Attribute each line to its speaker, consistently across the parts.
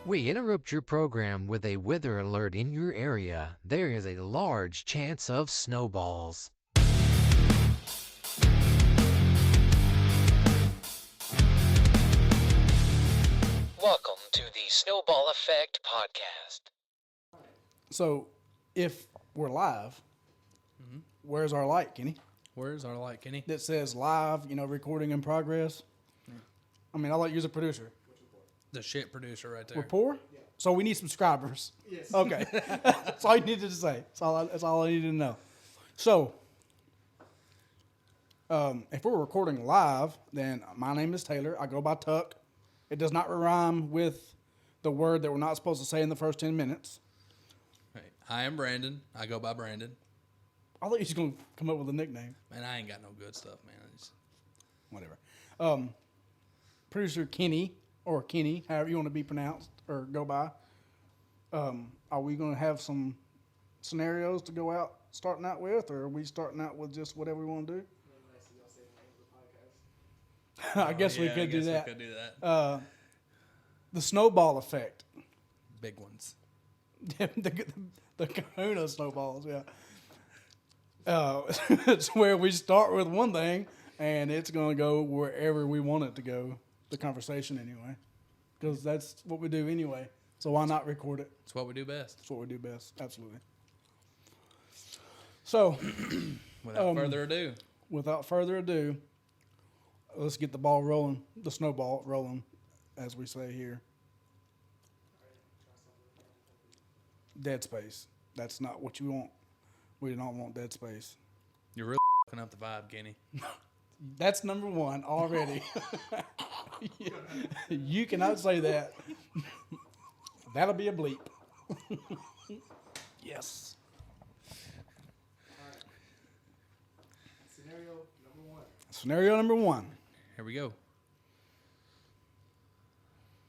Speaker 1: We interrupt your program with a weather alert in your area. There is a large chance of snowballs. Welcome to the Snowball Effect Podcast.
Speaker 2: So, if we're live, where's our light, Kenny?
Speaker 3: Where's our light, Kenny?
Speaker 2: That says live, recording in progress. I mean, I'll let you as a producer.
Speaker 3: The shit producer right there.
Speaker 2: We're poor? Yeah. So we need subscribers.
Speaker 4: Yes.
Speaker 2: Okay. That's all you needed to say. That's all I needed to know. So, if we're recording live, then my name is Taylor. I go by Tuck. It does not rhyme with the word that we're not supposed to say in the first 10 minutes.
Speaker 3: Hey, I am Brandon. I go by Brandon.
Speaker 2: I thought you was going to come up with a nickname.
Speaker 3: Man, I ain't got no good stuff, man.
Speaker 2: Whatever. Producer Kenny, or Kenny, however you want to be pronounced or go by. Are we going to have some scenarios to go out, starting out with, or are we starting out with just whatever we want to do? I guess we could do that.
Speaker 3: We could do that.
Speaker 2: The Snowball Effect.
Speaker 3: Big ones.
Speaker 2: the kahuna snowballs, yeah. It's where we start with one thing, and it's going to go wherever we want it to go, the conversation anyway. Because that's what we do anyway. So why not record it?
Speaker 3: It's what we do best.
Speaker 2: That's what we do best, absolutely. So,
Speaker 3: Without further ado, let's get the ball rolling, the snowball rolling, as we say here. Dead Space. That's not what you want. We do not want Dead Space. You're really fucking up the vibe, Kenny.
Speaker 2: That's number one already. You cannot say that. That'll be a bleep. Yes. Scenario number one.
Speaker 3: Here we go.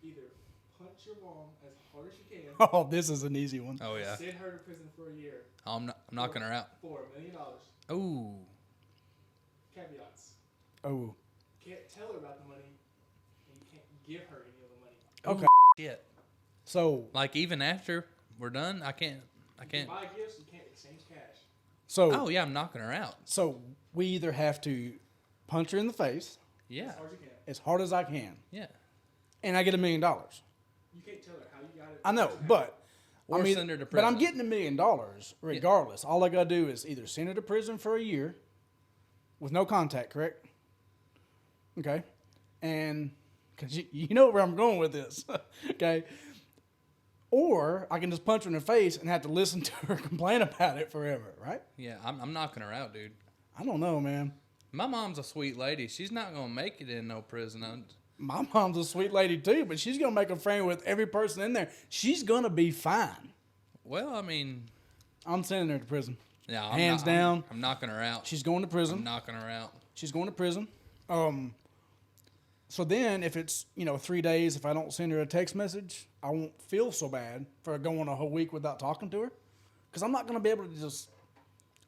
Speaker 4: Either punch your mom as hard as you can.
Speaker 2: Oh, this is an easy one.
Speaker 3: Oh, yeah.
Speaker 4: Send her to prison for a year.
Speaker 3: I'm knocking her out.
Speaker 4: For $1 million.
Speaker 3: Ooh.
Speaker 4: Caveats.
Speaker 2: Oh.
Speaker 4: Can't tell her about the money, and you can't give her any of the money.
Speaker 2: Okay.
Speaker 3: Shit.
Speaker 2: So.
Speaker 3: Like, even after we're done, I can't.
Speaker 4: You can buy gifts, you can't exchange cash.
Speaker 2: So.
Speaker 3: Oh, yeah, I'm knocking her out.
Speaker 2: So we either have to punch her in the face.
Speaker 3: Yeah.
Speaker 4: As hard as you can.
Speaker 2: As hard as I can.
Speaker 3: Yeah.
Speaker 2: And I get $1 million.
Speaker 4: You can't tell her how you got it.
Speaker 2: I know, but
Speaker 3: Or send her to
Speaker 2: but
Speaker 3: prison.
Speaker 2: I'm getting $1 million regardless. Yeah. All I gotta do is either send her to prison for a year with no contact, correct? Okay, and because you know where I'm going with this, okay. Or I can just punch her in the face and have to listen to her complain about it forever, right?
Speaker 3: Yeah, I'm knocking her out, dude.
Speaker 2: I don't know, man.
Speaker 3: My mom's a sweet lady. She's not going to make it in no prison.
Speaker 2: My mom's a sweet lady too, but she's gonna make a friend with every person in there. She's gonna be fine.
Speaker 3: Well, I mean,
Speaker 2: I'm sending her to prison.
Speaker 3: yeah,
Speaker 2: Hands down.
Speaker 3: I'm knocking her out.
Speaker 2: She's going to prison.
Speaker 3: I'm knocking her out.
Speaker 2: She's going to prison. So then, if it's 3 days, if I don't send her a text message, I won't feel so bad for going a whole week without talking to her, because I'm not going to be able to just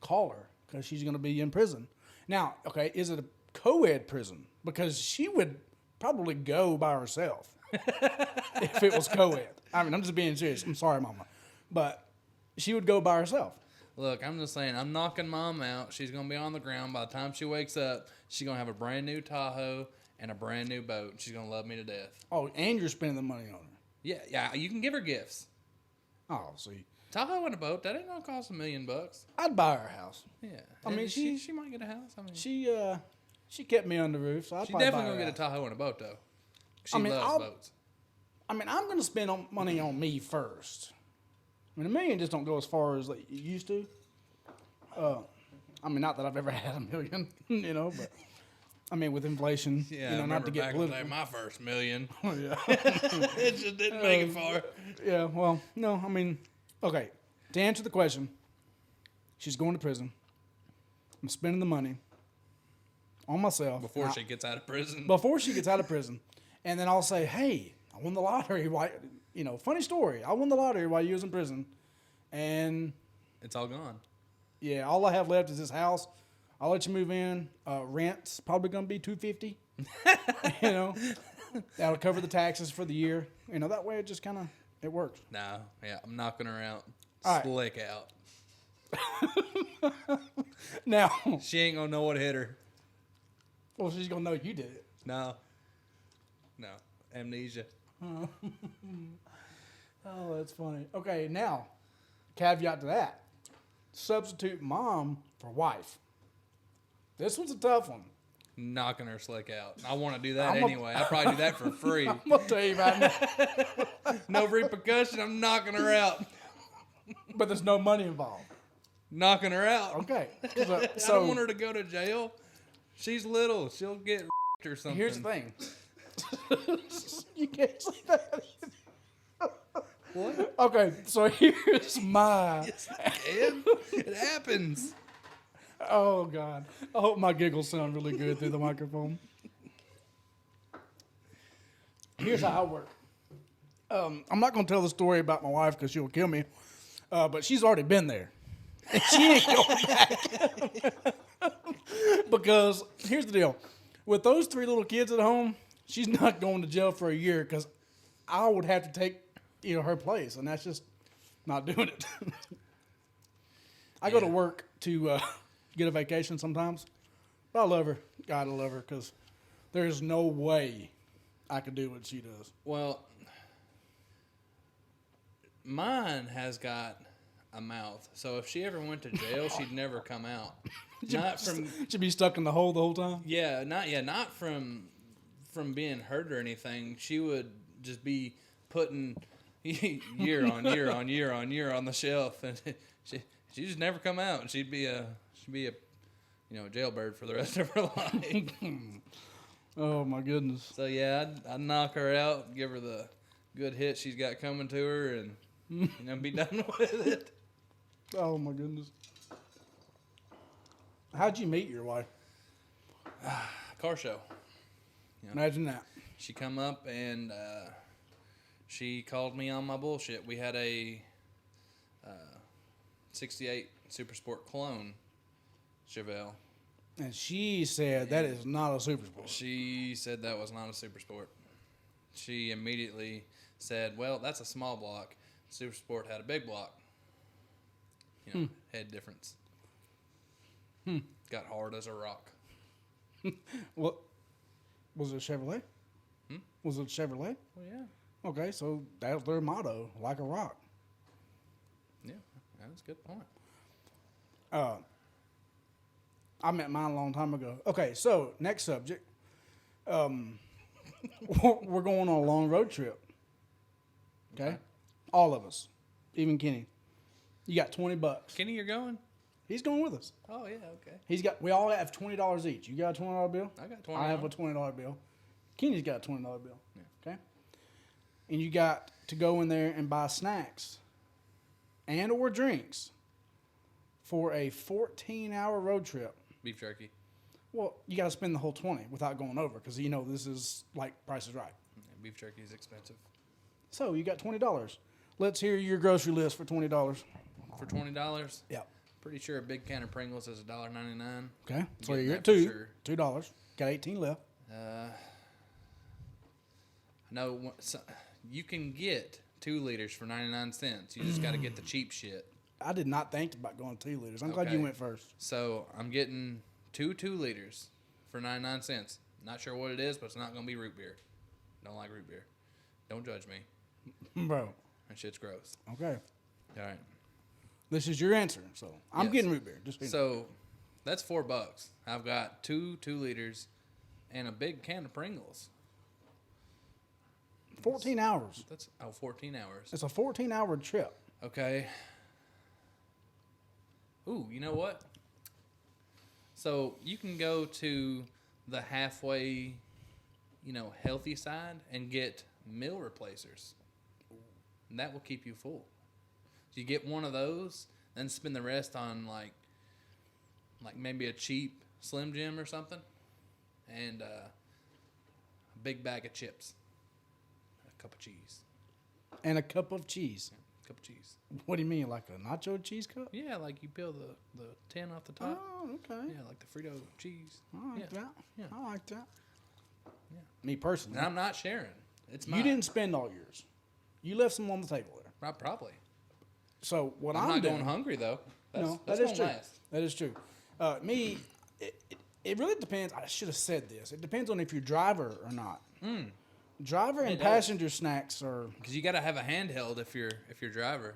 Speaker 2: call her because she's going to be in prison. Now, okay, is it a co-ed prison? Because she would probably go by herself if it was co-ed. I mean, I'm just being serious. I'm sorry, Mama, but she would go by herself.
Speaker 3: Look, I'm just saying, I'm knocking Mom out. She's going to be on the ground. By the time she wakes up, she's going to have a brand new Tahoe and a brand new boat. She's going to love me to death.
Speaker 2: Oh, and you're spending the money on her.
Speaker 3: Yeah, you can give her gifts.
Speaker 2: Oh, see.
Speaker 3: Tahoe and a boat, that ain't going to cost $1 million.
Speaker 2: I'd buy her a house.
Speaker 3: Yeah.
Speaker 2: I mean,
Speaker 3: she might get a house. I mean,
Speaker 2: She kept me on the roof, so I'd
Speaker 3: she's
Speaker 2: probably
Speaker 3: definitely
Speaker 2: buy
Speaker 3: going
Speaker 2: her
Speaker 3: to get a Tahoe and a boat, though. She
Speaker 2: I mean,
Speaker 3: loves boats.
Speaker 2: I mean, I'm going to spend money on me first. I mean, $1 million just don't go as far as like, it used to. I mean, not that I've ever had $1 million, but I mean, with inflation,
Speaker 3: Yeah, I
Speaker 2: not to get
Speaker 3: back in the day,
Speaker 2: political.
Speaker 3: my first $1 million.
Speaker 2: Oh, yeah.
Speaker 3: It just didn't make it far.
Speaker 2: Yeah, well, no, I mean, okay. To answer the question, she's going to prison. I'm spending the money on myself.
Speaker 3: Before she gets out of prison.
Speaker 2: Before she gets out of prison. And then I'll say, hey, I won the lottery. Why, funny story. I won the lottery while you was in prison. And
Speaker 3: It's all gone.
Speaker 2: yeah, all I have left is this house. I'll let you move in. Rent's probably going to be $250. That'll cover the taxes for the year. You know, that way it just kind of, it works.
Speaker 3: No, yeah, I'm knocking her out.
Speaker 2: All right.
Speaker 3: Slick out.
Speaker 2: Now,
Speaker 3: She ain't gonna know what hit her.
Speaker 2: well, she's going to know you did it.
Speaker 3: No. Amnesia.
Speaker 2: Oh, that's funny. Okay, now, caveat to that. Substitute mom for wife. This one's a tough one.
Speaker 3: Knocking her slick out. I want to do that
Speaker 2: I'm a-
Speaker 3: anyway. I'll probably do that for free.
Speaker 2: I'm going to tell you right now.
Speaker 3: No repercussion. I'm knocking her out.
Speaker 2: But there's no money involved.
Speaker 3: Knocking her out.
Speaker 2: Okay.
Speaker 3: I don't want her to go to jail. She's little. She'll get or something.
Speaker 2: Here's the thing. You can't say that.
Speaker 3: What?
Speaker 2: Okay, so here's my.
Speaker 3: Yes, I can. It happens.
Speaker 2: Oh, God. I hope my giggles sound really good through the microphone. Here's how I work. I'm not going to tell the story about my wife because she'll kill me, but she's already been there. And she ain't going back. Because here's the deal. With those 3 little kids at home, she's not going to jail for a year because I would have to take her place, and that's just not doing it. I go to work to get a vacation sometimes, but I love her. God, I love her because there's no way I could do what she does.
Speaker 3: Well, mine has got a mouth, so if she ever went to jail, she'd never come out. Not from
Speaker 2: She'd be stuck in the hole the whole time.
Speaker 3: not from being hurt or anything. She would just be putting year on year on year on year on the shelf, and she just never come out. She'd be a jailbird for the rest of her life.
Speaker 2: Oh my goodness.
Speaker 3: So yeah, I'd knock her out, give her the good hit she's got coming to her, and be done with it.
Speaker 2: Oh my goodness. How'd you meet your wife?
Speaker 3: Car show.
Speaker 2: Imagine that.
Speaker 3: She come up and she called me on my bullshit. We had a 68 Super Sport clone Chevelle.
Speaker 2: And she said that is not a super sport.
Speaker 3: She said that was not a Super Sport. She immediately said, well, that's a small block. Super Sport had a big block. Head difference. Got hard as a rock.
Speaker 2: What was it, Chevrolet? Was it Chevrolet?
Speaker 3: Well, yeah.
Speaker 2: Okay, so that was their motto, like a rock.
Speaker 3: Yeah, that's a good point.
Speaker 2: I met mine a long time ago. Okay, so next subject. We're going on a long road trip. Okay? All of us. Even Kenny. You got $20.
Speaker 3: Kenny, you're going?
Speaker 2: He's going with us.
Speaker 3: Oh, yeah, okay.
Speaker 2: We all have $20 each. You got a $20 bill?
Speaker 3: I got 20.
Speaker 2: I have a $20 bill. Kenny's got a $20 bill.
Speaker 3: Yeah.
Speaker 2: Okay? And you got to go in there and buy snacks and or drinks for a 14-hour road trip.
Speaker 3: Beef jerky.
Speaker 2: Well, you got to spend the whole 20 without going over because this is like Price is Right.
Speaker 3: Yeah, beef jerky is expensive.
Speaker 2: So you got $20. Let's hear your grocery list for $20.
Speaker 3: For $20?
Speaker 2: Yeah.
Speaker 3: Pretty sure a big can of Pringles is $1.99.
Speaker 2: Okay. So
Speaker 3: Getting
Speaker 2: you're at
Speaker 3: that for
Speaker 2: $2. Got 18 left.
Speaker 3: No, you can get 2 liters for 99 cents. You just got to get the cheap shit.
Speaker 2: I did not think about going 2 liters. I'm glad you went first.
Speaker 3: So I'm getting 2 liters for 99 cents. Not sure what it is, but it's not going to be root beer. Don't like root beer. Don't judge me.
Speaker 2: Bro.
Speaker 3: That shit's gross.
Speaker 2: Okay.
Speaker 3: All right.
Speaker 2: This is your answer. So I'm
Speaker 3: Yes.
Speaker 2: getting root beer. Just
Speaker 3: So that's $4. I've got 2 liters and a big can of Pringles.
Speaker 2: 14 hours.
Speaker 3: That's 14 hours.
Speaker 2: It's a 14-hour trip.
Speaker 3: Okay. Ooh, you know what? So you can go to the halfway, healthy side and get meal replacers. And that will keep you full. So you get one of those, then spend the rest on like maybe a cheap Slim Jim or something, and a big bag of chips, a cup of cheese.
Speaker 2: And a cup of cheese.
Speaker 3: Cup of cheese.
Speaker 2: What do you mean, like a nacho cheese cup?
Speaker 3: Yeah, like you peel the tin off the top.
Speaker 2: Oh, okay.
Speaker 3: Yeah, like the Frito cheese.
Speaker 2: I like that.
Speaker 3: Yeah.
Speaker 2: I like that. Me personally.
Speaker 3: And I'm not sharing. It's mine.
Speaker 2: You didn't spend all yours. You left some on the table there.
Speaker 3: Right, probably.
Speaker 2: So what
Speaker 3: I'm
Speaker 2: I'm
Speaker 3: not
Speaker 2: doing,
Speaker 3: going hungry though.
Speaker 2: No,
Speaker 3: That's
Speaker 2: that is
Speaker 3: gonna
Speaker 2: true.
Speaker 3: last.
Speaker 2: That is true. It really depends. I should have said this. It depends on if you're driver or not. Driver and
Speaker 3: does.
Speaker 2: passenger snacks are.
Speaker 3: Because you got to have a handheld if you're driver.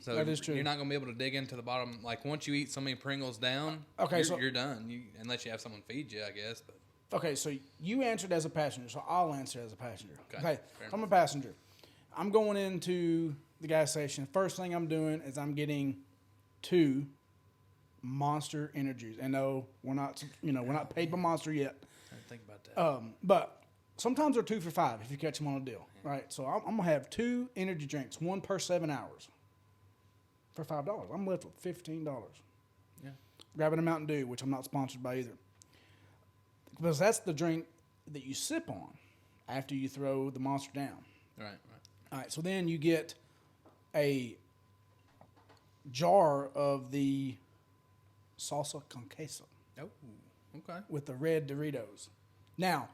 Speaker 3: So
Speaker 2: that is true.
Speaker 3: You're not gonna be able to dig into the bottom. Like once you eat so many Pringles down,
Speaker 2: Okay,
Speaker 3: you're done. Unless you have someone feed you, I guess. But
Speaker 2: Okay, so you answered as a passenger, so I'll answer as a passenger. Okay,
Speaker 3: fair
Speaker 2: I'm a passenger. I'm going into the gas station. First thing I'm doing is I'm getting 2 Monster Energies. And no, we're not paid by Monster yet.
Speaker 3: I didn't think about that.
Speaker 2: But sometimes they're 2 for $5 if you catch them on a deal, right? So I'm gonna have 2 energy drinks, 1 per 7 hours, for $5. I'm left with $15.
Speaker 3: Yeah.
Speaker 2: Grabbing a Mountain Dew, which I'm not sponsored by either, because that's the drink that you sip on after you throw the Monster down.
Speaker 3: Right.
Speaker 2: All right, so then you get a jar of the salsa con queso
Speaker 3: Oh, okay.
Speaker 2: with the red Doritos. Now,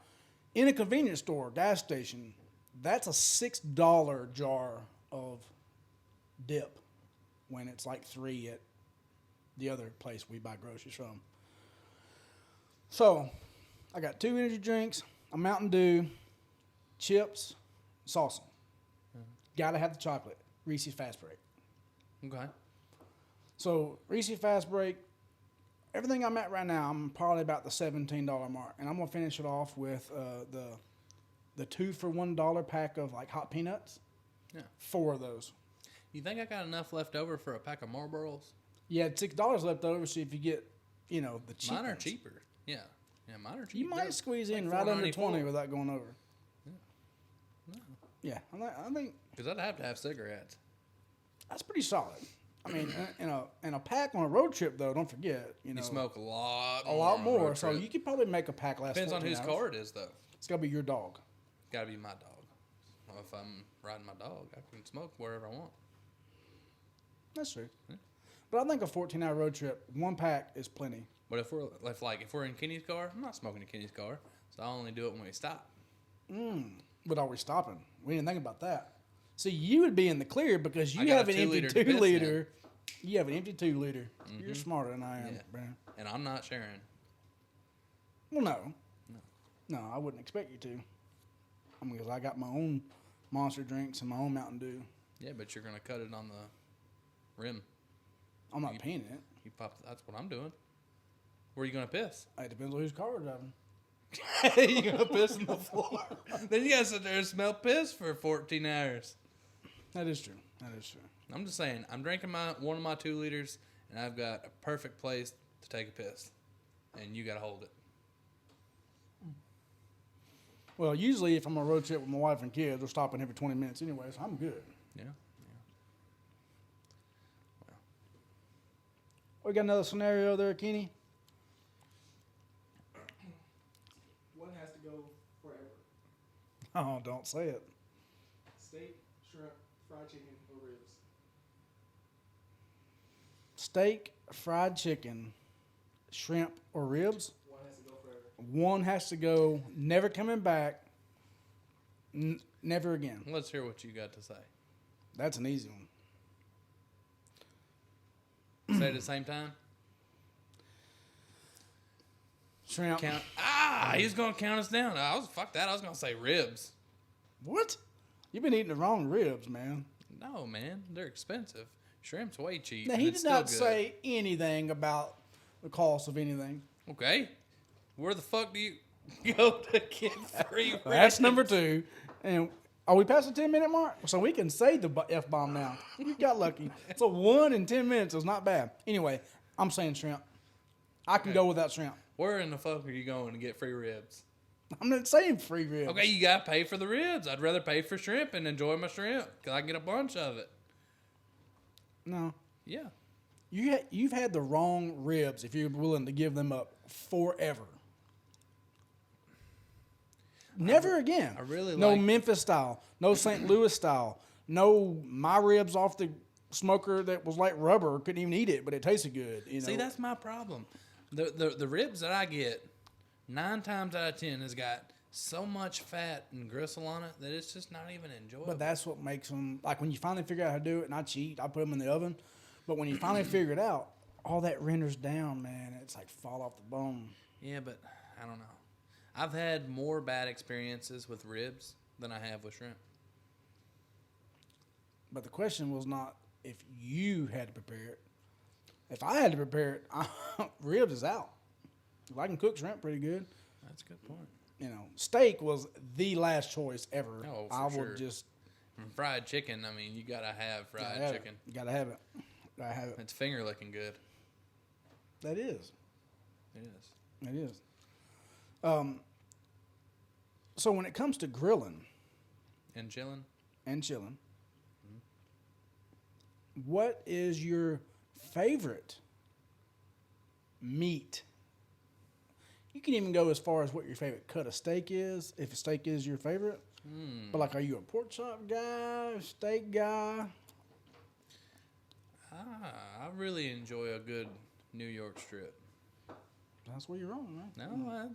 Speaker 2: in a convenience store, gas station, that's a $6 jar of dip when it's like $3 at the other place we buy groceries from. So, I got 2 energy drinks, a Mountain Dew, chips, salsa. Gotta have the chocolate. Reese's Fast Break.
Speaker 3: Okay.
Speaker 2: So, Reese's Fast Break, everything I'm at right now, I'm probably about the $17 mark. And I'm going to finish it off with the 2 for $1 pack of like hot peanuts.
Speaker 3: Yeah.
Speaker 2: 4 of those.
Speaker 3: You think I got enough left over for a pack of Marlboros?
Speaker 2: You had $6 left over, so if you get, the cheap
Speaker 3: Mine are
Speaker 2: ones.
Speaker 3: cheaper. Yeah. Yeah, mine are cheap.
Speaker 2: You might squeeze in
Speaker 3: like
Speaker 2: right under
Speaker 3: $4.94.
Speaker 2: 20 without going over.
Speaker 3: No.
Speaker 2: Yeah, I think
Speaker 3: Because I'd have to have cigarettes.
Speaker 2: that's pretty solid. I mean, in a pack on a road trip, though, don't forget,
Speaker 3: You smoke a lot
Speaker 2: a lot
Speaker 3: on a
Speaker 2: more.
Speaker 3: road
Speaker 2: So
Speaker 3: trip.
Speaker 2: you could probably make a pack last.
Speaker 3: Depends on
Speaker 2: 14
Speaker 3: whose
Speaker 2: hours.
Speaker 3: car it is, though.
Speaker 2: It's got to be your dog.
Speaker 3: Got to be my dog. Well, if I'm riding my dog, I can smoke wherever I want.
Speaker 2: That's true. But I think a 14-hour road trip, 1 pack is plenty.
Speaker 3: But if we're in Kenny's car, I'm not smoking in Kenny's car, so I only do it when we stop.
Speaker 2: But are we stopping? We didn't think about that. See, you would be in the clear because you
Speaker 3: I got
Speaker 2: have
Speaker 3: a
Speaker 2: an empty
Speaker 3: 2 liter to piss
Speaker 2: 2 liter. You have an empty 2 liter. You're smarter than I am,
Speaker 3: Yeah.
Speaker 2: Brandon.
Speaker 3: And I'm not sharing.
Speaker 2: Well, no, I wouldn't expect you to. I mean, because I got my own Monster drinks and my own Mountain Dew.
Speaker 3: Yeah, but you're gonna cut it on the rim.
Speaker 2: I'm not paying it.
Speaker 3: You pop. That's what I'm doing. Where are you gonna piss?
Speaker 2: It depends on whose car we're driving.
Speaker 3: You're gonna piss on the floor. Then you gotta sit there and smell piss for 14 hours.
Speaker 2: That is true. That is true.
Speaker 3: I'm just saying. I'm drinking one of my 2 liters, and I've got a perfect place to take a piss, and you gotta hold it.
Speaker 2: Well, usually if I'm on a road trip with my wife and kids, we're stopping every 20 minutes anyway, so I'm good.
Speaker 3: Yeah.
Speaker 2: We got another scenario there, Kenny.
Speaker 4: One has to go forever.
Speaker 2: Oh, don't say it.
Speaker 4: Steak, shrimp, fried chicken, or ribs.
Speaker 2: Steak, fried chicken, shrimp, or ribs.
Speaker 4: One has to go forever.
Speaker 2: One has to go, never coming back, never again.
Speaker 3: Let's hear what you got to say.
Speaker 2: That's an easy one.
Speaker 3: Say it at the same time.
Speaker 2: Shrimp.
Speaker 3: Count. He's gonna count us down. Fuck that. I was gonna say ribs.
Speaker 2: What? You've been eating the wrong ribs, man.
Speaker 3: No, man, they're expensive. Shrimp's way cheap.
Speaker 2: Now,
Speaker 3: and
Speaker 2: he
Speaker 3: it's
Speaker 2: did not
Speaker 3: still good.
Speaker 2: say anything about the cost of anything.
Speaker 3: Okay, where the fuck do you go to get free ribs?
Speaker 2: That's number 2. And are we past the 10-minute mark? So we can say the F-bomb now. We got lucky. So 1 in 10 minutes is not bad. Anyway, I'm saying shrimp. I can go without shrimp.
Speaker 3: Where in the fuck are you going to get free ribs?
Speaker 2: I'm not saying free ribs.
Speaker 3: Okay, you gotta pay for the ribs. I'd rather pay for shrimp and enjoy my shrimp because I can get a bunch of it.
Speaker 2: No.
Speaker 3: Yeah.
Speaker 2: You've had the wrong ribs if you're willing to give them up forever. Never again.
Speaker 3: I really
Speaker 2: no
Speaker 3: like-
Speaker 2: Memphis style, no St. Louis style, no my ribs off the smoker that was like rubber. Couldn't even eat it, but it tasted good.
Speaker 3: See, that's my problem. The ribs that I get, 9 times out of 10 has got so much fat and gristle on it that it's just not even enjoyable.
Speaker 2: But that's what makes them, like when you finally figure out how to do it, and I cheat, I put them in the oven. But when you finally figure it out, all that renders down, man. It's like fall off the bone.
Speaker 3: Yeah, but I don't know. I've had more bad experiences with ribs than I have with shrimp.
Speaker 2: But the question was not if you had to prepare it. If I had to prepare it, ribs is out. If I can cook shrimp pretty good.
Speaker 3: That's a good point.
Speaker 2: You know, steak was the last choice ever.
Speaker 3: Oh, for
Speaker 2: I
Speaker 3: sure.
Speaker 2: would just
Speaker 3: And fried chicken, I mean, you gotta have fried chicken.
Speaker 2: You gotta have it. Gotta have it.
Speaker 3: It's finger looking good.
Speaker 2: That is.
Speaker 3: It is.
Speaker 2: It is. So when it comes to grilling
Speaker 3: And chilling?
Speaker 2: and chilling, what is your favorite meat? You can even go as far as what your favorite cut of steak is, if a steak is your favorite. But like, are you a pork chop guy, steak guy?
Speaker 3: I really enjoy a good New York strip.
Speaker 2: That's where you're wrong, man.
Speaker 3: No,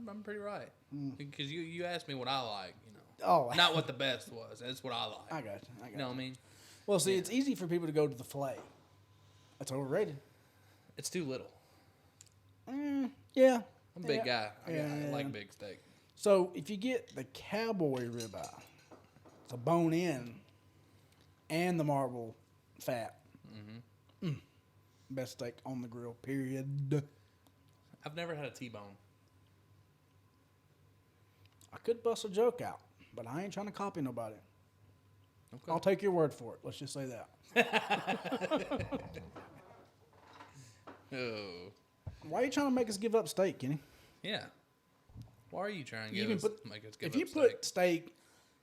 Speaker 3: I'm pretty right. Because you asked me what I like, you know.
Speaker 2: Oh,
Speaker 3: Not what the best was. That's what I like.
Speaker 2: I got you.
Speaker 3: You know what I mean?
Speaker 2: Well, see, it's easy for people to go to the filet. That's overrated.
Speaker 3: It's too little.
Speaker 2: Yeah.
Speaker 3: I'm a big guy. I like
Speaker 2: Yeah.
Speaker 3: big steak.
Speaker 2: So if you get the cowboy ribeye, the bone in, and the marble fat, best steak on the grill, period.
Speaker 3: I've never had a T-bone.
Speaker 2: I could bust a joke out, but I ain't trying to copy nobody.
Speaker 3: Okay.
Speaker 2: I'll take your word for it. Let's just say that.
Speaker 3: Oh.
Speaker 2: Why are you trying to make us give up steak, Kenny?
Speaker 3: Yeah. Why are you trying to
Speaker 2: You
Speaker 3: give
Speaker 2: can
Speaker 3: us, make us give
Speaker 2: If
Speaker 3: up
Speaker 2: you
Speaker 3: steak?
Speaker 2: put steak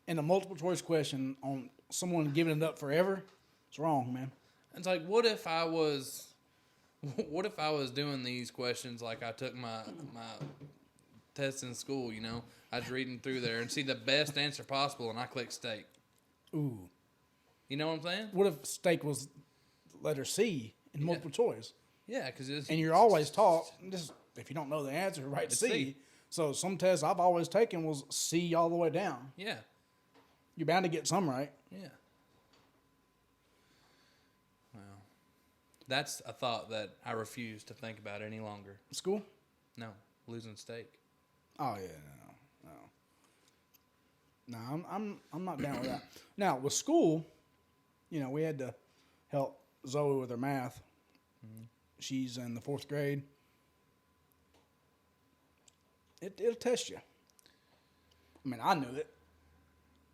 Speaker 2: in a multiple choice question on someone giving it up forever, it's wrong, man.
Speaker 3: It's like, what if I was doing these questions like I took my tests in school, you know? I was reading through there and see the best answer possible, and I click steak.
Speaker 2: Ooh.
Speaker 3: You know what I'm saying?
Speaker 2: What if steak was letter C in multiple choice?
Speaker 3: Yeah, because
Speaker 2: And you're always taught, just if you don't know the answer, write
Speaker 3: It's
Speaker 2: C.
Speaker 3: C.
Speaker 2: So some tests I've always taken was C all the way down.
Speaker 3: Yeah,
Speaker 2: You're bound to get some right.
Speaker 3: yeah. Well, that's a thought that I refuse to think about any longer.
Speaker 2: School?
Speaker 3: No, losing steak.
Speaker 2: Oh yeah, no. I'm not down with that. Now with school, you know, we had to help Zoe with her math. She's in the 4th grade. It'll test you. I mean, I knew it,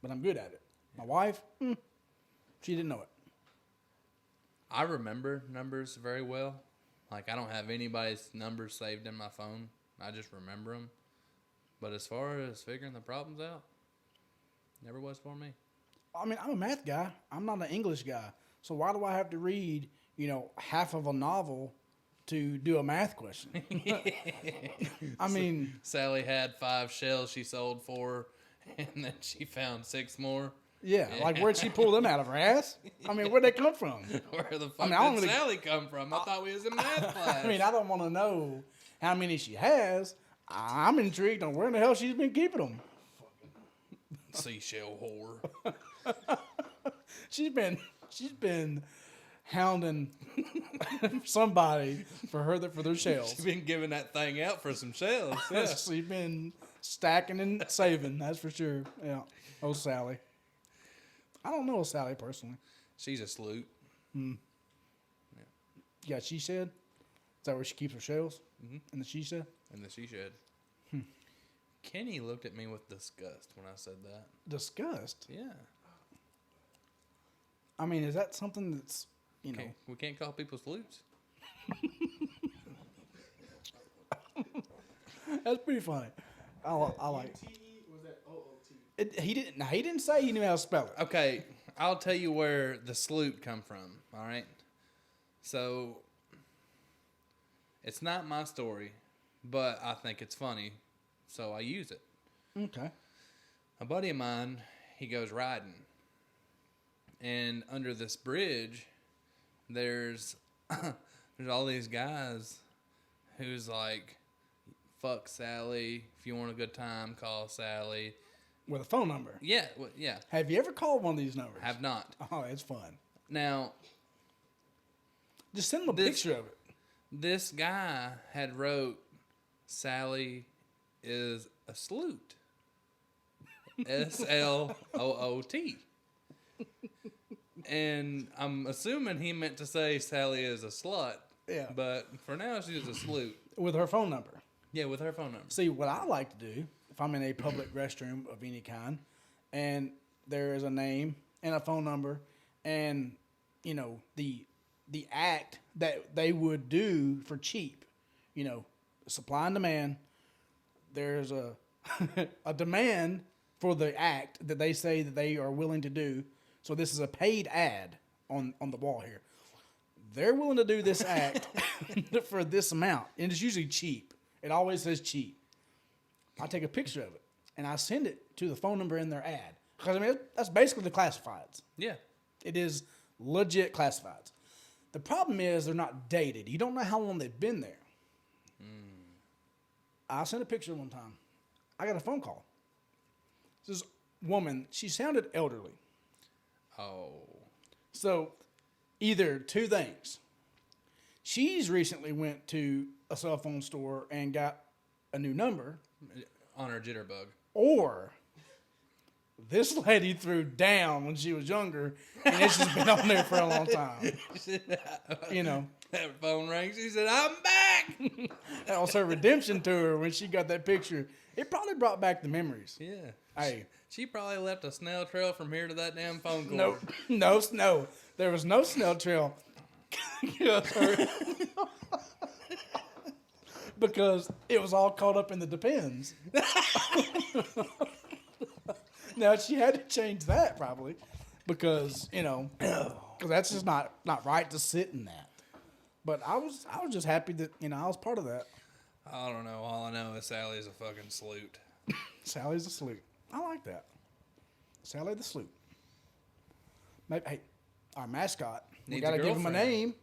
Speaker 2: but I'm good at it. My wife, she didn't know it.
Speaker 3: I remember numbers very well. Like, I don't have anybody's numbers saved in my phone. I just remember them. But as far as figuring the problems out, never was for me.
Speaker 2: I mean, I'm a math guy. I'm not an English guy. So why do I have to read, you know, half of a novel to do a math question? I mean,
Speaker 3: Sally had 5 shells she sold for, and then she found 6 more.
Speaker 2: yeah, like where'd she pull them out of her ass? I mean, where'd they come from?
Speaker 3: Where the fuck
Speaker 2: mean, I don't
Speaker 3: did
Speaker 2: really-
Speaker 3: Sally come from? I thought we was in math class.
Speaker 2: I mean, I don't want to know how many she has. I'm intrigued on where in the hell she's been keeping them.
Speaker 3: Seashell whore.
Speaker 2: She's been hounding somebody for their shells.
Speaker 3: She's been giving that thing out for some shells. Yeah.
Speaker 2: She's been stacking and saving, that's for sure. Yeah. Oh, Sally. I don't know Sally personally.
Speaker 3: She's a sloot.
Speaker 2: Yeah, she said. Is that where she keeps her shells? In the she said?
Speaker 3: In the she shed. Kenny looked at me with disgust when I said that.
Speaker 2: Disgust.
Speaker 3: Yeah.
Speaker 2: I mean, is that something that's, you know?
Speaker 3: We can't call people sloots.
Speaker 2: That's pretty funny. I like it.
Speaker 4: UTE was that OOT?
Speaker 2: He didn't say he knew how to spell it.
Speaker 3: Okay, I'll tell you where the sloot come from, all right? So, it's not my story, but I think it's funny, so I use it.
Speaker 2: Okay.
Speaker 3: A buddy of mine, he goes riding, and under this bridge, there's all these guys who's like fuck Sally. If you want a good time, call Sally.
Speaker 2: With a phone number.
Speaker 3: Yeah, yeah.
Speaker 2: Have you ever called one of these numbers?
Speaker 3: Have not.
Speaker 2: Oh, it's fun.
Speaker 3: Now,
Speaker 2: Just send them a picture of it.
Speaker 3: this guy had wrote, Sally is a sloot. SLOOT. And I'm assuming he meant to say Sally is a slut.
Speaker 2: Yeah.
Speaker 3: But for now, she's a sloot.
Speaker 2: With her phone number.
Speaker 3: Yeah, with her phone number.
Speaker 2: See, what I like to do, if I'm in a public restroom of any kind, and there is a name and a phone number, and, you know, the act that they would do for cheap, you know, supply and demand, there's a a demand for the act that they say that they are willing to do. So this is a paid ad on the wall here. They're willing to do this act for this amount, and it's usually cheap. It always says cheap. I take a picture of it, and I send it to the phone number in their ad. Because, I mean, that's basically the classifieds.
Speaker 3: Yeah.
Speaker 2: It is legit classifieds. The problem is they're not dated. You don't know how long they've been there. I sent a picture one time. I got a phone call. This woman, she sounded elderly.
Speaker 3: Oh.
Speaker 2: So, either two things. She's recently went to a cell phone store and got a new number.
Speaker 3: On her jitterbug.
Speaker 2: Or this lady threw down when she was younger, and it's just been on there for a long time. You know,
Speaker 3: That phone rang. She said, I'm back.
Speaker 2: that was her redemption tour when she got that picture. It probably brought back the memories.
Speaker 3: Yeah.
Speaker 2: Hey,
Speaker 3: She probably left a snail trail from here to that damn phone cord.
Speaker 2: no. There was no snail trail. Because it was all caught up in the depends. Now she had to change that probably, because you know, because that's just not right to sit in that. But I was just happy that I was part of that.
Speaker 3: I don't know. All I know is Sally's a fucking sloot.
Speaker 2: Sally's the sloot. I like that. Sally the sloot. Maybe, hey, our mascot. We
Speaker 3: Needs
Speaker 2: got
Speaker 3: a
Speaker 2: to give him a
Speaker 3: girlfriend.
Speaker 2: name.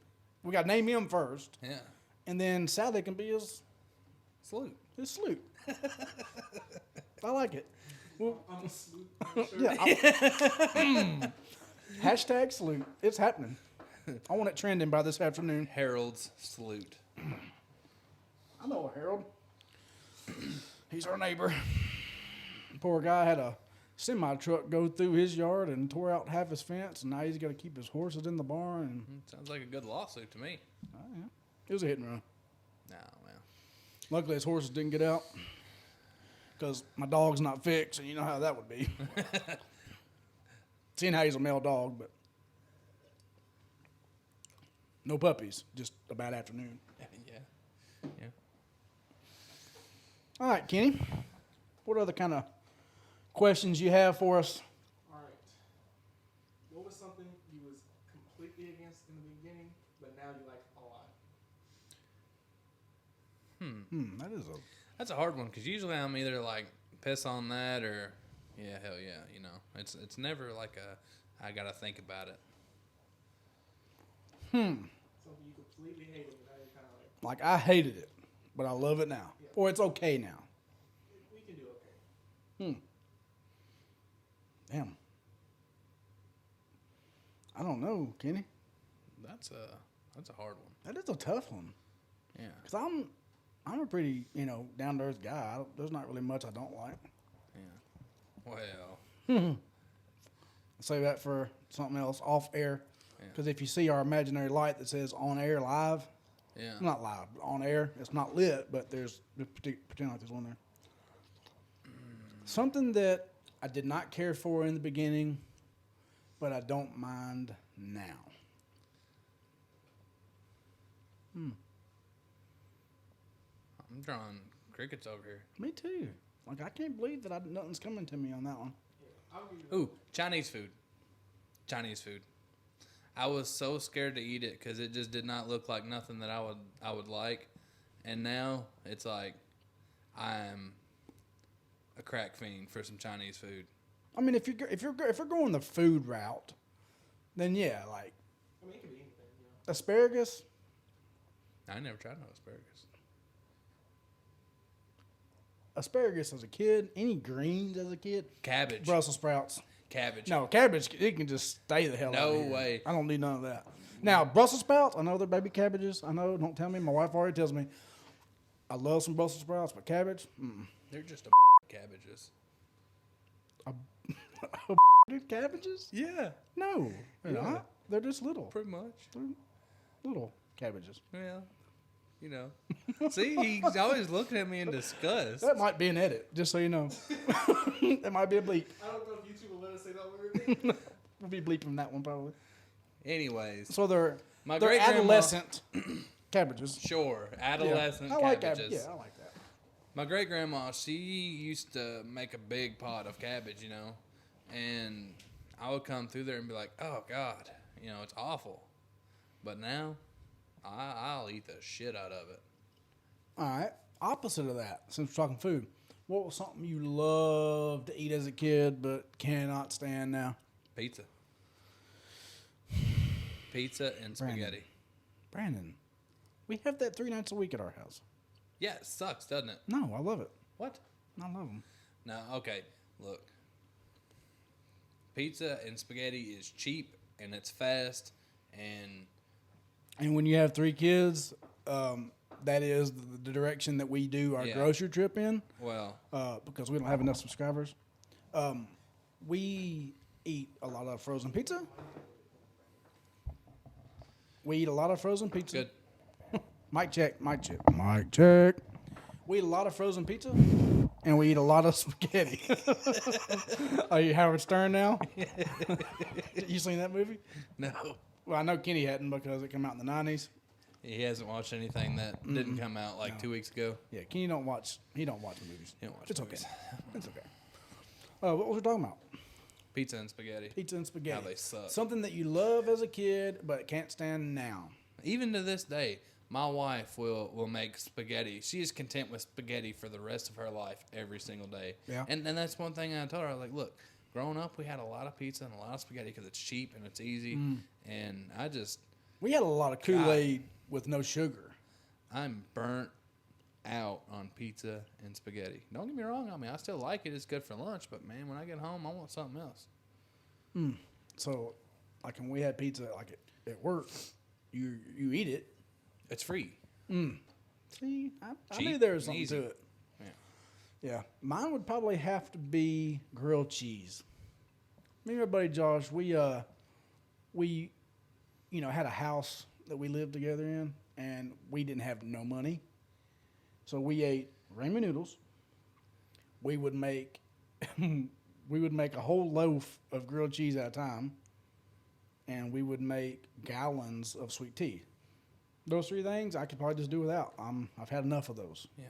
Speaker 2: We got to name him first,
Speaker 3: Yeah.
Speaker 2: and then Sally can be his
Speaker 3: Sloot.
Speaker 2: sloot. I like it. Well,
Speaker 4: I'm a sloot. I'm sure.
Speaker 2: yeah. Hashtag salute. It's happening. I want it trending by this afternoon.
Speaker 3: Harold's sloot.
Speaker 2: I know a Harold. He's our neighbor. Poor guy had a semi truck go through his yard and tore out half his fence, and now he's got to keep his horses in the barn. And
Speaker 3: Sounds like a good lawsuit to me.
Speaker 2: yeah, it was a hit and run.
Speaker 3: No, well.
Speaker 2: Luckily, his horses didn't get out because my dog's not fixed, and you know how that would be. Seeing how he's a male dog, but no puppies. Just a bad afternoon.
Speaker 3: Yeah. Yeah.
Speaker 2: All right, Kenny. What other kind of questions you have for us?
Speaker 4: All right. What was something you was completely against in the beginning, but now you like a lot?
Speaker 3: That's a hard one because usually I'm either like piss on that or yeah, hell yeah, you know. It's never like I gotta think about it.
Speaker 4: Something you completely hated, but now you're kind of like,
Speaker 2: Like, I hated it, but I love it now.
Speaker 4: Yeah.
Speaker 2: Or it's okay now.
Speaker 4: we can do okay.
Speaker 2: Damn. I don't know, Kenny.
Speaker 3: That's a hard one.
Speaker 2: That is a tough one.
Speaker 3: Yeah.
Speaker 2: Because I'm a pretty, down-to-earth guy. There's not really much I don't like.
Speaker 3: Yeah. Well.
Speaker 2: Save that for something else off air.
Speaker 3: Yeah.
Speaker 2: Because if you see our imaginary light that says on air live,
Speaker 3: Yeah.
Speaker 2: not live, but on air, it's not lit, but there's, pretend like there's one there. Something that I did not care for in the beginning, but I don't mind now.
Speaker 3: I'm drawing crickets over here.
Speaker 2: Me too. Like, I can't believe that nothing's coming to me on that one.
Speaker 4: I'll give you
Speaker 3: Ooh, Chinese food. Chinese food. I was so scared to eat it because it just did not look like nothing that I would like, and now it's like I'm a crack fiend for some Chinese food.
Speaker 2: I mean, if you're going the food route, then yeah, like
Speaker 4: I mean, it could be anything,
Speaker 2: asparagus.
Speaker 3: I never tried no asparagus.
Speaker 2: asparagus as a kid, any greens as a kid,
Speaker 3: Cabbage.
Speaker 2: Brussels sprouts.
Speaker 3: Cabbage.
Speaker 2: No, cabbage, it can just stay the hell out of
Speaker 3: No
Speaker 2: here.
Speaker 3: way.
Speaker 2: I don't need none of that. Now, Brussels sprouts, I know they're baby cabbages. I know, don't tell me. My wife already tells me. I love some Brussels sprouts, but cabbage,
Speaker 3: They're just cabbages.
Speaker 2: cabbages?
Speaker 3: Yeah.
Speaker 2: No, they're
Speaker 3: Yeah.
Speaker 2: not. They're just little.
Speaker 3: Pretty much.
Speaker 2: They're little cabbages.
Speaker 3: Well, you know. See, he's always looking at me in disgust.
Speaker 2: That might be an edit, just so you know. That might be a bleep.
Speaker 4: I don't know if YouTube will let us say that word.
Speaker 2: We'll be bleeping that one probably.
Speaker 3: Anyways.
Speaker 2: So they're
Speaker 3: My
Speaker 2: they're
Speaker 3: great-grandma-
Speaker 2: adolescent cabbages.
Speaker 3: Sure. Adolescent
Speaker 2: I like
Speaker 3: cabbages.
Speaker 2: cabbage. Yeah, I like that.
Speaker 3: My great grandma, she used to make a big pot of cabbage, you know, and I would come through there and be like, "Oh God, you know, it's awful." But now, I'll eat the shit out of it.
Speaker 2: All right. Opposite of that, since we're talking food, what was something you loved to eat as a kid but cannot stand now?
Speaker 3: Pizza. Pizza and spaghetti.
Speaker 2: Brandon, we have that 3 nights a week at our house.
Speaker 3: Yeah, it sucks, doesn't it?
Speaker 2: No, I love it.
Speaker 3: What?
Speaker 2: I love them.
Speaker 3: No, okay, look. Pizza and spaghetti is cheap and it's fast and
Speaker 2: when you have 3 kids, that is the direction that we do our
Speaker 3: Yeah.
Speaker 2: grocery trip in.
Speaker 3: well,
Speaker 2: Because we don't have enough subscribers. We eat a lot of frozen pizza. We eat a lot of frozen pizza.
Speaker 3: good.
Speaker 2: Mic check, mic check, mic check. We eat a lot of frozen pizza, and we eat a lot of spaghetti. Are you Howard Stern now? You seen that movie?
Speaker 3: No.
Speaker 2: Well, I know Kenny hadn't because it came out in the 90s.
Speaker 3: He hasn't watched anything that didn't come out like 2 weeks ago.
Speaker 2: Yeah, Kenny don't watch. He don't watch movies.
Speaker 3: He don't watch
Speaker 2: It's
Speaker 3: movies.
Speaker 2: okay. It's okay. What was we talking about?
Speaker 3: Pizza and spaghetti.
Speaker 2: Pizza and spaghetti.
Speaker 3: How they suck.
Speaker 2: Something that you love as a kid but can't stand now.
Speaker 3: Even to this day, my wife will make spaghetti. She is content with spaghetti for the rest of her life every single day.
Speaker 2: Yeah.
Speaker 3: And that's one thing I told her. I was like, look, growing up, we had a lot of pizza and a lot of spaghetti because it's cheap and it's easy. And
Speaker 2: We had a lot of Kool-Aid with no sugar.
Speaker 3: I'm burnt out on pizza and spaghetti. Don't get me wrong. I mean, I still like it. It's good for lunch. But, man, when I get home, I want something else.
Speaker 2: So, like when we had pizza, like at work, you eat it.
Speaker 3: It's free.
Speaker 2: See, I knew
Speaker 3: Cheap
Speaker 2: there was
Speaker 3: and
Speaker 2: something
Speaker 3: easy.
Speaker 2: to it.
Speaker 3: Yeah.
Speaker 2: Yeah, mine would probably have to be grilled cheese. Me and my buddy Josh, we had a house that we lived together in, and we didn't have no money, so we ate ramen noodles. We would make a whole loaf of grilled cheese at a time, and we would make gallons of sweet tea. Those 3 things I could probably just do without. I've had enough of those.
Speaker 3: Yeah.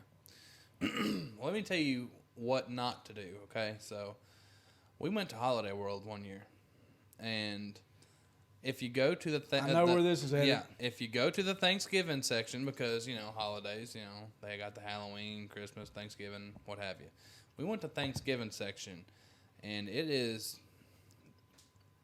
Speaker 3: Let me tell you what not to do, okay? So, we went to Holiday World one year, and if you go to the...
Speaker 2: I know where this is headed.
Speaker 3: Yeah, if you go to the Thanksgiving section, because, holidays, they got the Halloween, Christmas, Thanksgiving, what have you. We went to Thanksgiving section, and it is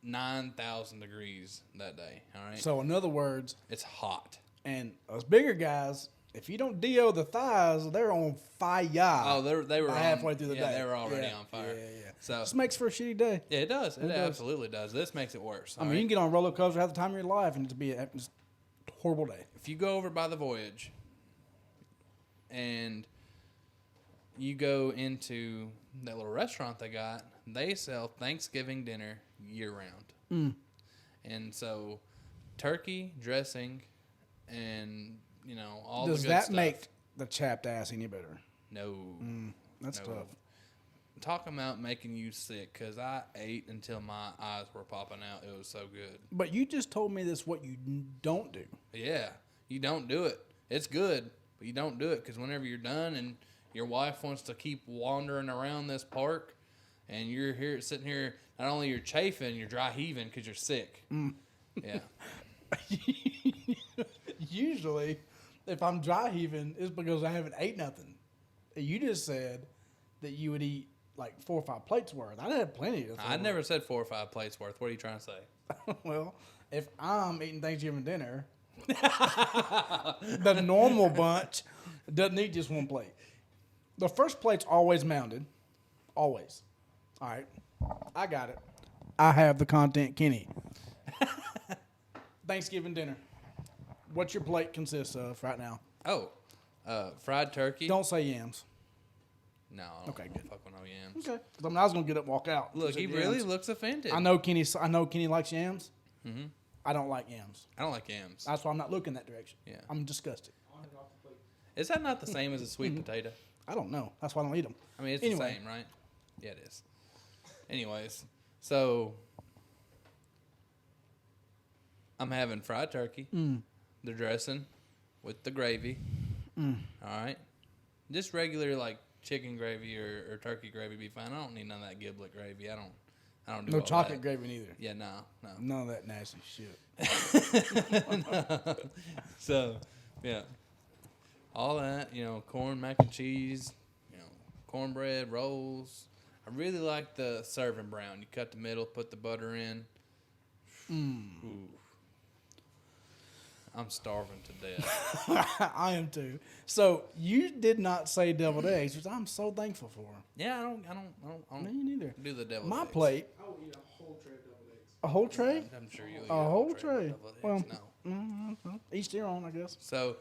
Speaker 3: 9,000 degrees that day, all right?
Speaker 2: So in other words,
Speaker 3: It's hot.
Speaker 2: and us bigger guys, if you don't DO the thighs, they're on fire.
Speaker 3: Oh, they were
Speaker 2: halfway through the day.
Speaker 3: they were already
Speaker 2: Yeah,
Speaker 3: on fire.
Speaker 2: yeah.
Speaker 3: So
Speaker 2: This makes for a shitty day.
Speaker 3: yeah, it does. It
Speaker 2: does.
Speaker 3: absolutely does. This makes it worse.
Speaker 2: I mean, you can get on a roller coaster half the time of your life, and it'd be a just horrible day.
Speaker 3: if you go over by the Voyage and you go into that little restaurant they sell Thanksgiving dinner year round. And so turkey, dressing, and all
Speaker 2: Does
Speaker 3: the good
Speaker 2: that
Speaker 3: stuff.
Speaker 2: make the chapped ass any better?
Speaker 3: No.
Speaker 2: That's
Speaker 3: No.
Speaker 2: tough.
Speaker 3: Talk about making you sick, because I ate until my eyes were popping out. It was so good.
Speaker 2: But you just told me this what you don't do.
Speaker 3: Yeah, you don't do it. It's good, but you don't do it because whenever you're done and your wife wants to keep wandering around this park, and you're here sitting here, not only you're chafing, you're dry heaving because you're sick. Yeah,
Speaker 2: Usually, if I'm dry heaving, it's because I haven't ate nothing. You just said that you would eat like 4 or 5 plates worth. I had plenty of.
Speaker 3: I never said 4 or 5 plates worth. What are you trying to say?
Speaker 2: Well, if I'm eating Thanksgiving dinner, the normal bunch doesn't eat just 1 plate. The first plate's always mounded. Always. All right. I got it. I have the content, Kenny. Thanksgiving dinner. What's your plate consist of right now?
Speaker 3: Oh, fried turkey.
Speaker 2: Don't say yams.
Speaker 3: No. I don't
Speaker 2: Okay, good.
Speaker 3: Fuck with no yams.
Speaker 2: Okay. I mean, I was gonna get up and walk out.
Speaker 3: Look, he
Speaker 2: Yams.
Speaker 3: really looks offended.
Speaker 2: I know Kenny likes yams.
Speaker 3: Mm-hmm.
Speaker 2: I don't like yams.
Speaker 3: I don't like yams.
Speaker 2: That's why I'm not looking that direction.
Speaker 3: Yeah.
Speaker 2: I'm disgusted.
Speaker 3: Is that not the same as a sweet potato?
Speaker 2: I don't know. That's why I don't eat them.
Speaker 3: I mean, it's
Speaker 2: Anyway.
Speaker 3: the same, right? Yeah, it is. Anyways, so I'm having fried turkey, the dressing with the gravy. All right, just regular like chicken gravy or turkey gravy be fine. I don't need none of that giblet gravy. I don't do
Speaker 2: No
Speaker 3: all
Speaker 2: chocolate
Speaker 3: that.
Speaker 2: gravy neither.
Speaker 3: Yeah, no.
Speaker 2: None of that nasty shit.
Speaker 3: So, yeah, all that, corn, mac and cheese, cornbread, rolls. I really like the serving brown. You cut the middle, put the butter in. Ooh. I'm starving to death.
Speaker 2: I am too. So you did not say deviled eggs, which I'm so thankful for.
Speaker 3: Yeah, I don't
Speaker 2: Me neither.
Speaker 3: do the deviled
Speaker 2: My
Speaker 3: eggs.
Speaker 2: plate,
Speaker 4: I will eat a whole tray of deviled eggs.
Speaker 2: a whole tray.
Speaker 3: I'm sure you'll eat
Speaker 2: A whole
Speaker 3: of
Speaker 2: tray.
Speaker 3: deviled
Speaker 2: Well,
Speaker 3: eggs. No.
Speaker 2: Each their own, I guess.
Speaker 3: So,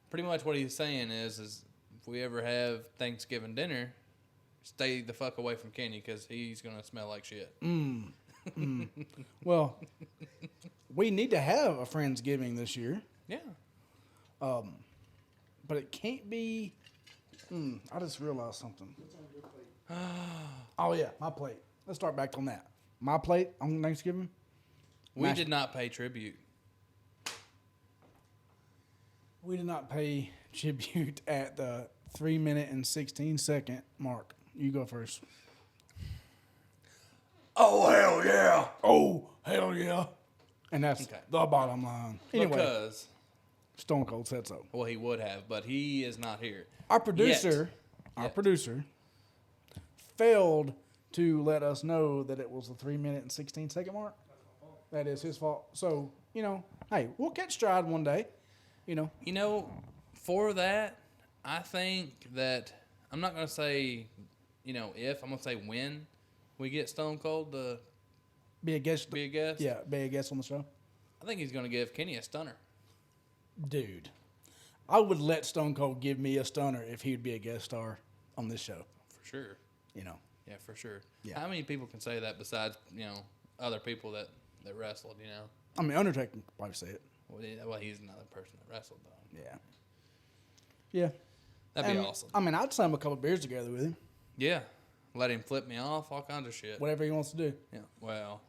Speaker 3: pretty much what he's saying is if we ever have Thanksgiving dinner, stay the fuck away from Kenny because he's gonna smell like shit.
Speaker 2: Well, we need to have a Friendsgiving this year,
Speaker 3: Yeah.
Speaker 2: but it can't be. I just realized something. Oh yeah, my plate. Let's start back on that. My plate on Thanksgiving.
Speaker 3: We
Speaker 2: Mashed-
Speaker 3: did not pay tribute.
Speaker 2: We did not pay tribute at the 3-minute and 16-second mark. You go first.
Speaker 3: Oh hell yeah!
Speaker 2: Oh, hell yeah. And that's
Speaker 3: Okay.
Speaker 2: the bottom line. Anyway,
Speaker 3: Because
Speaker 2: Stone Cold said so.
Speaker 3: well, he would have, but he is not here.
Speaker 2: Our producer,
Speaker 3: Yet.
Speaker 2: failed to let us know that it was the 3-minute and 16-second mark. That is his fault. So, hey, we'll catch stride one day.
Speaker 3: For that, I think that I'm not gonna say, if I'm gonna say when we get Stone Cold to
Speaker 2: Be a guest.
Speaker 3: be a guest.
Speaker 2: Yeah, be a guest on the show.
Speaker 3: I think he's gonna give Kenny a stunner.
Speaker 2: Dude, I would let Stone Cold give me a stunner if he'd be a guest star on this show.
Speaker 3: For sure. Yeah, for sure.
Speaker 2: Yeah.
Speaker 3: How many people can say that besides, other people that wrestled,
Speaker 2: I mean, Undertaker can probably say it.
Speaker 3: Well, he's another person that wrestled, though.
Speaker 2: Yeah. Yeah.
Speaker 3: That'd be
Speaker 2: And,
Speaker 3: awesome.
Speaker 2: I mean, I'd slam a couple beers together with him.
Speaker 3: Yeah. Let him flip me off, all kinds of shit.
Speaker 2: Whatever he wants to do.
Speaker 3: Yeah. Well,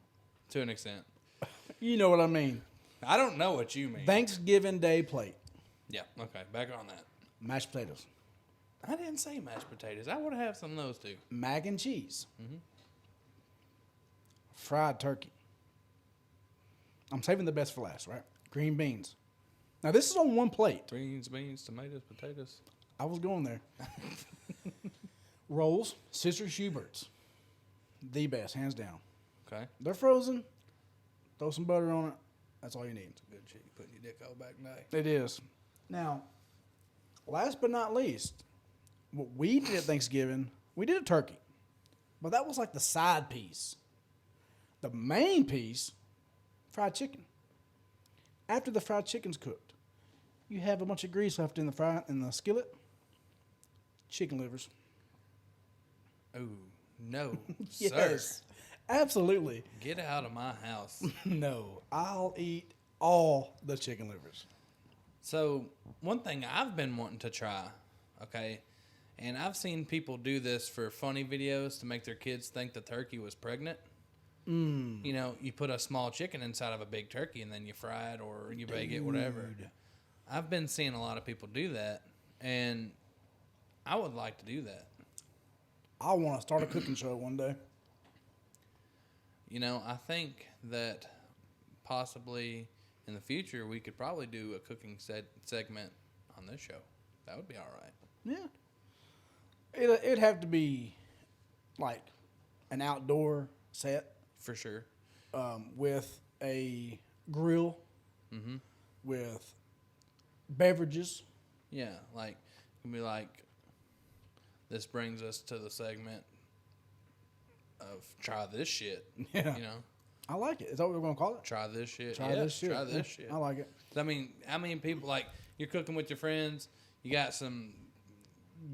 Speaker 3: to an extent.
Speaker 2: You know what I mean.
Speaker 3: I don't know what you mean.
Speaker 2: Thanksgiving Day plate.
Speaker 3: Yeah. Okay. Back on that.
Speaker 2: Mashed potatoes.
Speaker 3: I didn't say mashed potatoes. I would have some of those too.
Speaker 2: Mac and cheese. Fried turkey. I'm saving the best for last, right? Green beans. Now, this is on one plate.
Speaker 3: Greens, beans, tomatoes, potatoes.
Speaker 2: I was going there. Rolls, Sister Schubert's. The best, hands down.
Speaker 3: Okay.
Speaker 2: They're frozen. Throw some butter on it. That's all you need.
Speaker 3: Good shit. You putting your dick all back now.
Speaker 2: It is. Now, last but not least, what we did at Thanksgiving, we did a turkey. But that was like the side piece. The main piece, fried chicken. After the fried chicken's cooked, you have a bunch of grease left in the skillet. Chicken livers.
Speaker 3: Oh, no, sir.
Speaker 2: Yes. Absolutely.
Speaker 3: Get out of my house.
Speaker 2: No, I'll eat all the chicken livers.
Speaker 3: So, one thing I've been wanting to try, okay, and I've seen people do this for funny videos to make their kids think the turkey was pregnant. You put a small chicken inside of a big turkey and then you fry it or you bake it, whatever. I've been seeing a lot of people do that, and I would like to do that.
Speaker 2: I want to start a cooking show one day.
Speaker 3: I think that possibly in the future we could probably do a cooking segment on this show. That would be all right.
Speaker 2: Yeah. It'd have to be like an outdoor set
Speaker 3: For sure.
Speaker 2: with a grill, with beverages.
Speaker 3: Yeah, like it could be like this brings us to the segment of try this shit.
Speaker 2: Yeah.
Speaker 3: You know,
Speaker 2: I like it. Is that what we're going to call it?
Speaker 3: try this shit.
Speaker 2: Try this shit.
Speaker 3: Try this
Speaker 2: Yeah,
Speaker 3: shit.
Speaker 2: I like it.
Speaker 3: I mean, how many people, like, you're cooking with your friends, you got some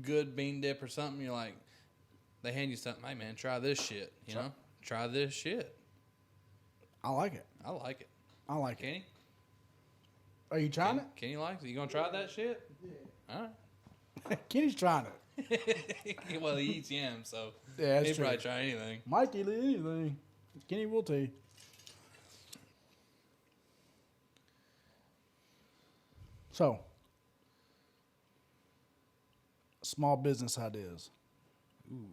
Speaker 3: good bean dip or something, you're like, they hand you something, hey, man, try this shit, you know? Try this shit.
Speaker 2: I like it.
Speaker 3: I like it.
Speaker 2: I like it.
Speaker 3: Kenny?
Speaker 2: Are you trying it?
Speaker 3: Kenny likes it. You going to try that shit? Yeah. All right.
Speaker 2: Kenny's trying it.
Speaker 3: Well, he eats yams, so
Speaker 2: Yeah, that's
Speaker 3: he'd
Speaker 2: true.
Speaker 3: probably try anything.
Speaker 2: Mike eat anything. Kenny will too. So, small business ideas. Ooh.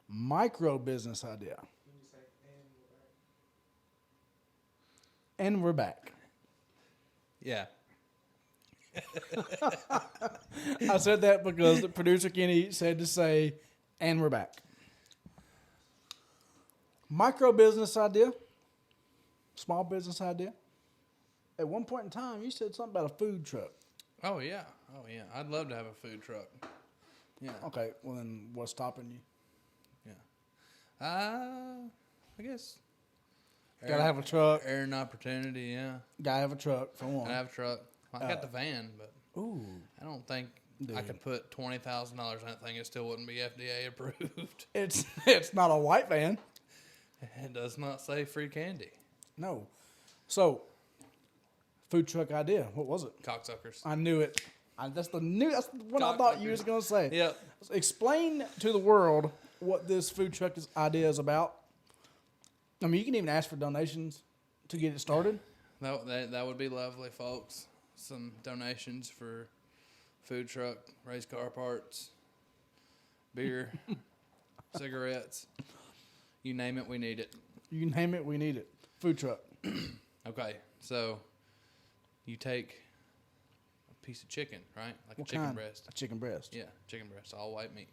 Speaker 2: Micro business idea.
Speaker 4: When you say and we're back.
Speaker 2: And we're back.
Speaker 3: Yeah.
Speaker 2: I said that because the producer Kenny said to say, and we're back. Micro business idea. Small business idea. At one point in time, you said something about a food truck.
Speaker 3: Oh, yeah. Oh, yeah. I'd love to have a food truck. Yeah.
Speaker 2: Okay, well then what's stopping you?
Speaker 3: I guess.
Speaker 2: Gotta have a truck.
Speaker 3: Air and opportunity, yeah.
Speaker 2: Gotta have a truck for one.
Speaker 3: I have a truck. I got the van, but
Speaker 2: Ooh.
Speaker 3: I don't think I
Speaker 2: Dude.
Speaker 3: could put $20,000 in that thing. It still wouldn't be FDA approved.
Speaker 2: It's not a white van.
Speaker 3: It does not say free candy.
Speaker 2: No. So, food truck idea. What was it?
Speaker 3: Cocksuckers.
Speaker 2: I knew it. That's what I thought you was gonna say.
Speaker 3: Yep.
Speaker 2: Explain to the world what this food truck idea is about. I mean, you can even ask for donations to get it started.
Speaker 3: That would be lovely, folks. Some donations for food truck, race car parts, beer, cigarettes. You name it, we need it.
Speaker 2: You name it, we need it. Food truck.
Speaker 3: Okay, so you take a piece of chicken, right? Like
Speaker 2: What
Speaker 3: a chicken
Speaker 2: kind?
Speaker 3: breast.
Speaker 2: A chicken breast.
Speaker 3: Yeah, chicken breast, all white meat.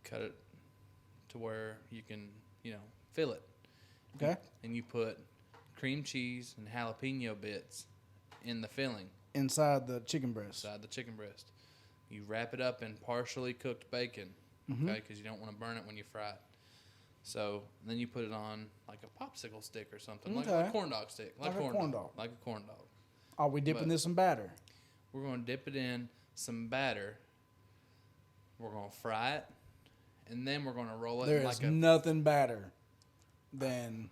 Speaker 3: Cut it to where you can, fill it.
Speaker 2: Okay.
Speaker 3: And you put cream cheese and jalapeno bits in the filling
Speaker 2: Inside the chicken breast.
Speaker 3: inside the chicken breast. You wrap it up in partially cooked bacon, okay, because you don't want to burn it when you fry it. So then you put it on like a popsicle stick or something, like
Speaker 2: Okay.
Speaker 3: a corn dog stick,
Speaker 2: Like a corn dog.
Speaker 3: like a corn dog.
Speaker 2: Are we dipping
Speaker 3: But-
Speaker 2: this in batter?
Speaker 3: We're going to dip it in some batter. We're going to fry it, and then we're going to roll it
Speaker 2: There
Speaker 3: in
Speaker 2: is
Speaker 3: like a.
Speaker 2: nothing better than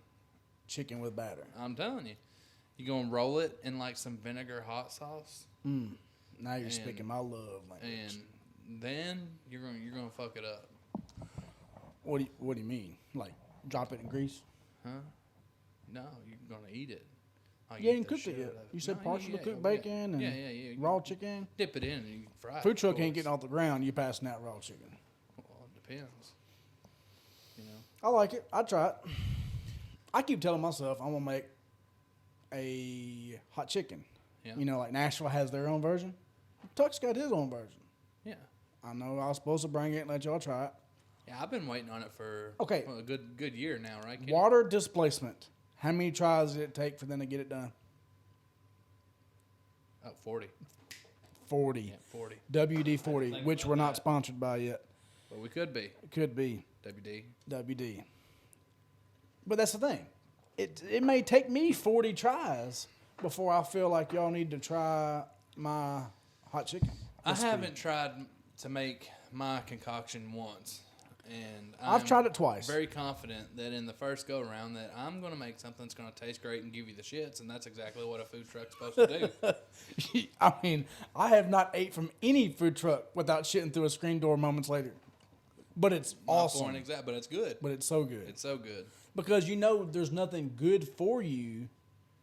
Speaker 2: chicken with batter.
Speaker 3: I'm telling you, you're going to roll it in like some vinegar hot sauce,
Speaker 2: Now you're
Speaker 3: And-
Speaker 2: speaking my love language.
Speaker 3: and then you're going to fuck it up,
Speaker 2: What do you mean? Like drop it in grease?
Speaker 3: huh? No, you're going to eat it. I'll
Speaker 2: You
Speaker 3: eat
Speaker 2: ain't
Speaker 3: the
Speaker 2: cooked it
Speaker 3: shit
Speaker 2: yet.
Speaker 3: out of it.
Speaker 2: You said
Speaker 3: No,
Speaker 2: partially
Speaker 3: yeah,
Speaker 2: cooked
Speaker 3: yeah.
Speaker 2: bacon and
Speaker 3: Yeah.
Speaker 2: raw chicken.
Speaker 3: Dip it in and you can fry it.
Speaker 2: Food
Speaker 3: of
Speaker 2: truck ain't
Speaker 3: course.
Speaker 2: getting off the ground. You passing out raw chicken.
Speaker 3: Well, it depends.
Speaker 2: I like it. I try it. I keep telling myself I'm gonna make a hot chicken.
Speaker 3: Yeah.
Speaker 2: Like Nashville has their own version. Tuck's got his own version.
Speaker 3: Yeah.
Speaker 2: I know I was supposed to bring it and let y'all try it.
Speaker 3: Yeah, I've been waiting on it for
Speaker 2: Okay.
Speaker 3: a good year now, right? Kenny?
Speaker 2: Water displacement. How many tries did it take for them to get it done?
Speaker 3: Oh, 40.
Speaker 2: 40.
Speaker 3: Yeah, 40.
Speaker 2: WD-40,
Speaker 3: Think
Speaker 2: which
Speaker 3: about
Speaker 2: we're not
Speaker 3: that.
Speaker 2: sponsored by yet.
Speaker 3: But we could be.
Speaker 2: It could be
Speaker 3: WD.
Speaker 2: WD. But that's the thing. It may take me 40 tries before I feel like y'all need to try my hot chicken.
Speaker 3: I
Speaker 2: recipe.
Speaker 3: haven't tried to make my concoction once. And
Speaker 2: I've
Speaker 3: I'm
Speaker 2: tried it twice.
Speaker 3: Very confident that in the first go around that I'm going to make something that's going to taste great and give you the shits, and that's exactly what a food truck's supposed to do.
Speaker 2: I mean, I have not ate from any food truck without shitting through a screen door moments later. But it's awesome.
Speaker 3: But it's good.
Speaker 2: But it's so good.
Speaker 3: It's so good.
Speaker 2: Because there's nothing good for you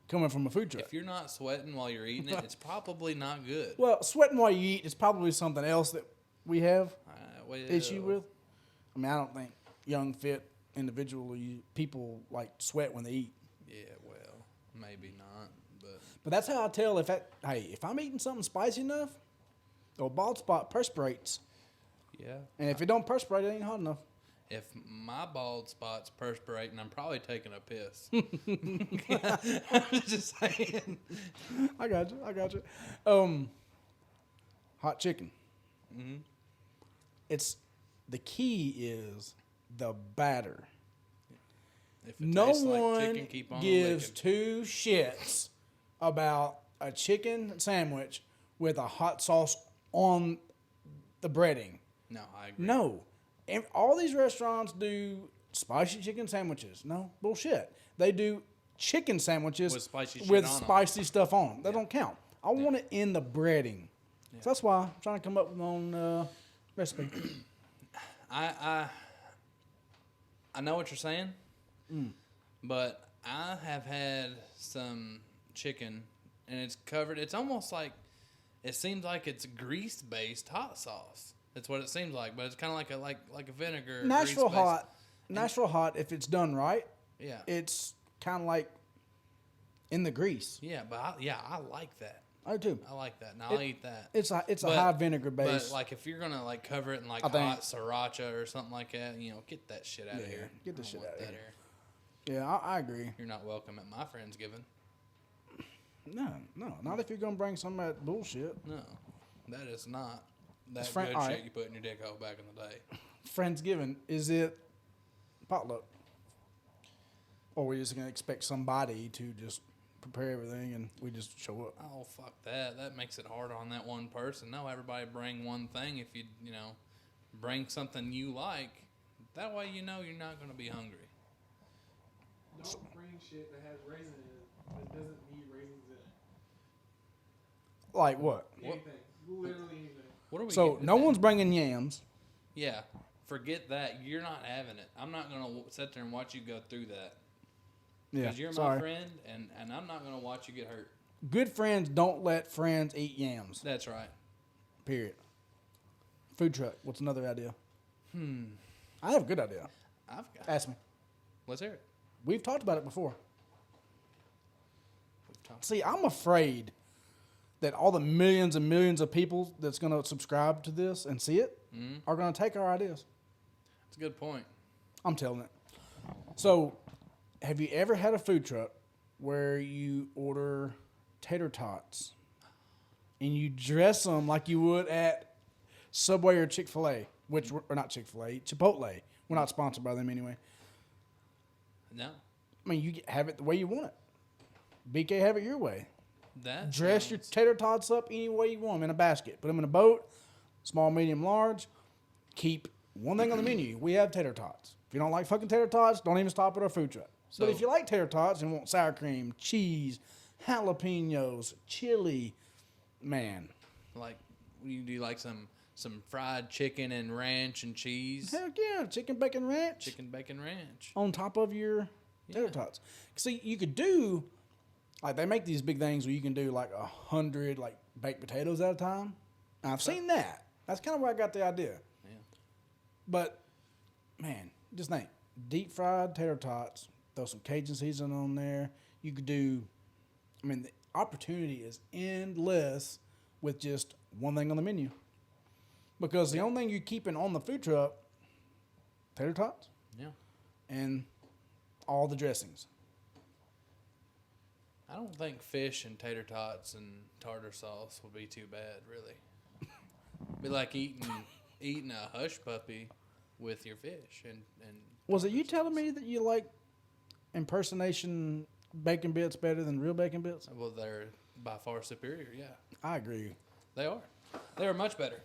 Speaker 2: coming from a food truck.
Speaker 3: If you're not sweating while you're eating it, it's probably not good.
Speaker 2: Well, sweating while you eat is probably something else that we have
Speaker 3: Well,
Speaker 2: issue with. I mean, I don't think young, fit, people like sweat when they eat.
Speaker 3: Yeah, well, maybe not, but
Speaker 2: But that's how I tell if I'm eating something spicy enough, the bald spot perspirates.
Speaker 3: yeah.
Speaker 2: And if it don't perspirate, it ain't hot enough.
Speaker 3: If my bald spot's perspirating, I'm probably taking a piss. I'm just saying.
Speaker 2: I got you. Hot chicken.
Speaker 3: Mhm.
Speaker 2: the key is the batter.
Speaker 3: If it
Speaker 2: No
Speaker 3: tastes like
Speaker 2: one
Speaker 3: chicken, keep on
Speaker 2: gives
Speaker 3: licking.
Speaker 2: two shits about a chicken sandwich with a hot sauce on the breading.
Speaker 3: No, I agree.
Speaker 2: No. And all these restaurants do spicy chicken sandwiches. No, bullshit. They do chicken sandwiches
Speaker 3: With spicy shit
Speaker 2: with
Speaker 3: on 'em.
Speaker 2: spicy stuff on 'em. That don't count. I want it in the breading. So that's why I'm trying to come up with my own recipe.
Speaker 3: I know what you're saying, but I have had some chicken, and it's covered. It's almost like it seems like it's grease-based hot sauce. That's what it seems like, but it's kind of like a vinegar.
Speaker 2: Natural
Speaker 3: grease-based.
Speaker 2: hot. Natural hot, if it's done right,
Speaker 3: Yeah,
Speaker 2: it's kind of like in the grease.
Speaker 3: yeah, but I like that.
Speaker 2: I do too.
Speaker 3: I like that. Now I'll eat that.
Speaker 2: It's a
Speaker 3: But-
Speaker 2: high vinegar base.
Speaker 3: But like if you're gonna like cover it in like
Speaker 2: I think-
Speaker 3: hot sriracha or something like that, get that shit out of here.
Speaker 2: get the
Speaker 3: I don't
Speaker 2: shit
Speaker 3: want
Speaker 2: outta
Speaker 3: that
Speaker 2: here. Yeah, I agree.
Speaker 3: You're not welcome at my Friendsgiving.
Speaker 2: No, not if you're gonna bring some of that bullshit.
Speaker 3: No, that is not that
Speaker 2: It's friend-
Speaker 3: good
Speaker 2: all
Speaker 3: shit
Speaker 2: right.
Speaker 3: you put in your dick hole back in the day.
Speaker 2: Friendsgiving, is it potluck? Or we just gonna expect somebody to just prepare everything and we just show up?
Speaker 3: Oh fuck that! That makes it hard on that one person. No, everybody bring one thing. If you bring something you like, that way you're not gonna be hungry.
Speaker 4: Don't bring shit that has raisins in it that doesn't need raisins in it.
Speaker 2: Like what?
Speaker 4: Anything. Literally anything.
Speaker 3: What are we?
Speaker 2: So
Speaker 3: getting
Speaker 2: no
Speaker 3: at?
Speaker 2: one's bringing yams.
Speaker 3: Yeah, forget that. You're not having it. I'm not gonna sit there and watch you go through that.
Speaker 2: Yeah,
Speaker 3: Because you're
Speaker 2: sorry.
Speaker 3: my friend, and I'm not going to watch you get hurt.
Speaker 2: Good friends don't let friends eat yams.
Speaker 3: That's right.
Speaker 2: Period. Food truck. What's another idea? I have a good idea.
Speaker 3: I've got.
Speaker 2: Ask me.
Speaker 3: Let's hear it.
Speaker 2: We've talked about it before.
Speaker 3: We've talked.
Speaker 2: See, I'm afraid that all the millions and millions of people that's going to subscribe to this and see it are going to take our ideas.
Speaker 3: That's a good point.
Speaker 2: I'm telling it. So, have you ever had a food truck where you order tater tots and you dress them like you would at Subway or Chick-fil-A, or not Chick-fil-A, Chipotle. We're not sponsored by them anyway.
Speaker 3: No,
Speaker 2: I mean, you have it the way you want it. BK, have it your way.
Speaker 3: that
Speaker 2: Dress your
Speaker 3: sounds-
Speaker 2: tater tots up any way you want them in a basket. Put them in a boat, small, medium, large. Keep one thing on the menu. We have tater tots. If you don't like fucking tater tots, don't even stop at our food truck.
Speaker 3: So-
Speaker 2: But if you like tater tots and want sour cream, cheese, jalapenos, chili, man,
Speaker 3: like you do like some fried chicken and ranch and cheese,
Speaker 2: heck yeah, chicken bacon ranch
Speaker 3: chicken bacon ranch.
Speaker 2: on top of your tater
Speaker 3: Yeah.
Speaker 2: tots. See, you could do, like they make these big things where you can do like 100 like baked potatoes at a time. And I've seen that. That's kind of where I got the idea.
Speaker 3: Yeah.
Speaker 2: But man, just think, deep fried tater tots, throw some Cajun seasoning on there. You could do, I mean, the opportunity is endless with just one thing on the menu. Because the only thing you're keeping on the food truck, tater tots
Speaker 3: Yeah.
Speaker 2: and all the dressings.
Speaker 3: I don't think fish and tater tots and tartar sauce would be too bad, really. Be like eating a hush puppy with your fish and
Speaker 2: Was it you telling me that you like impersonation bacon bits better than real bacon bits?
Speaker 3: well, they're by far superior. Yeah,
Speaker 2: I agree.
Speaker 3: they are. They are much better.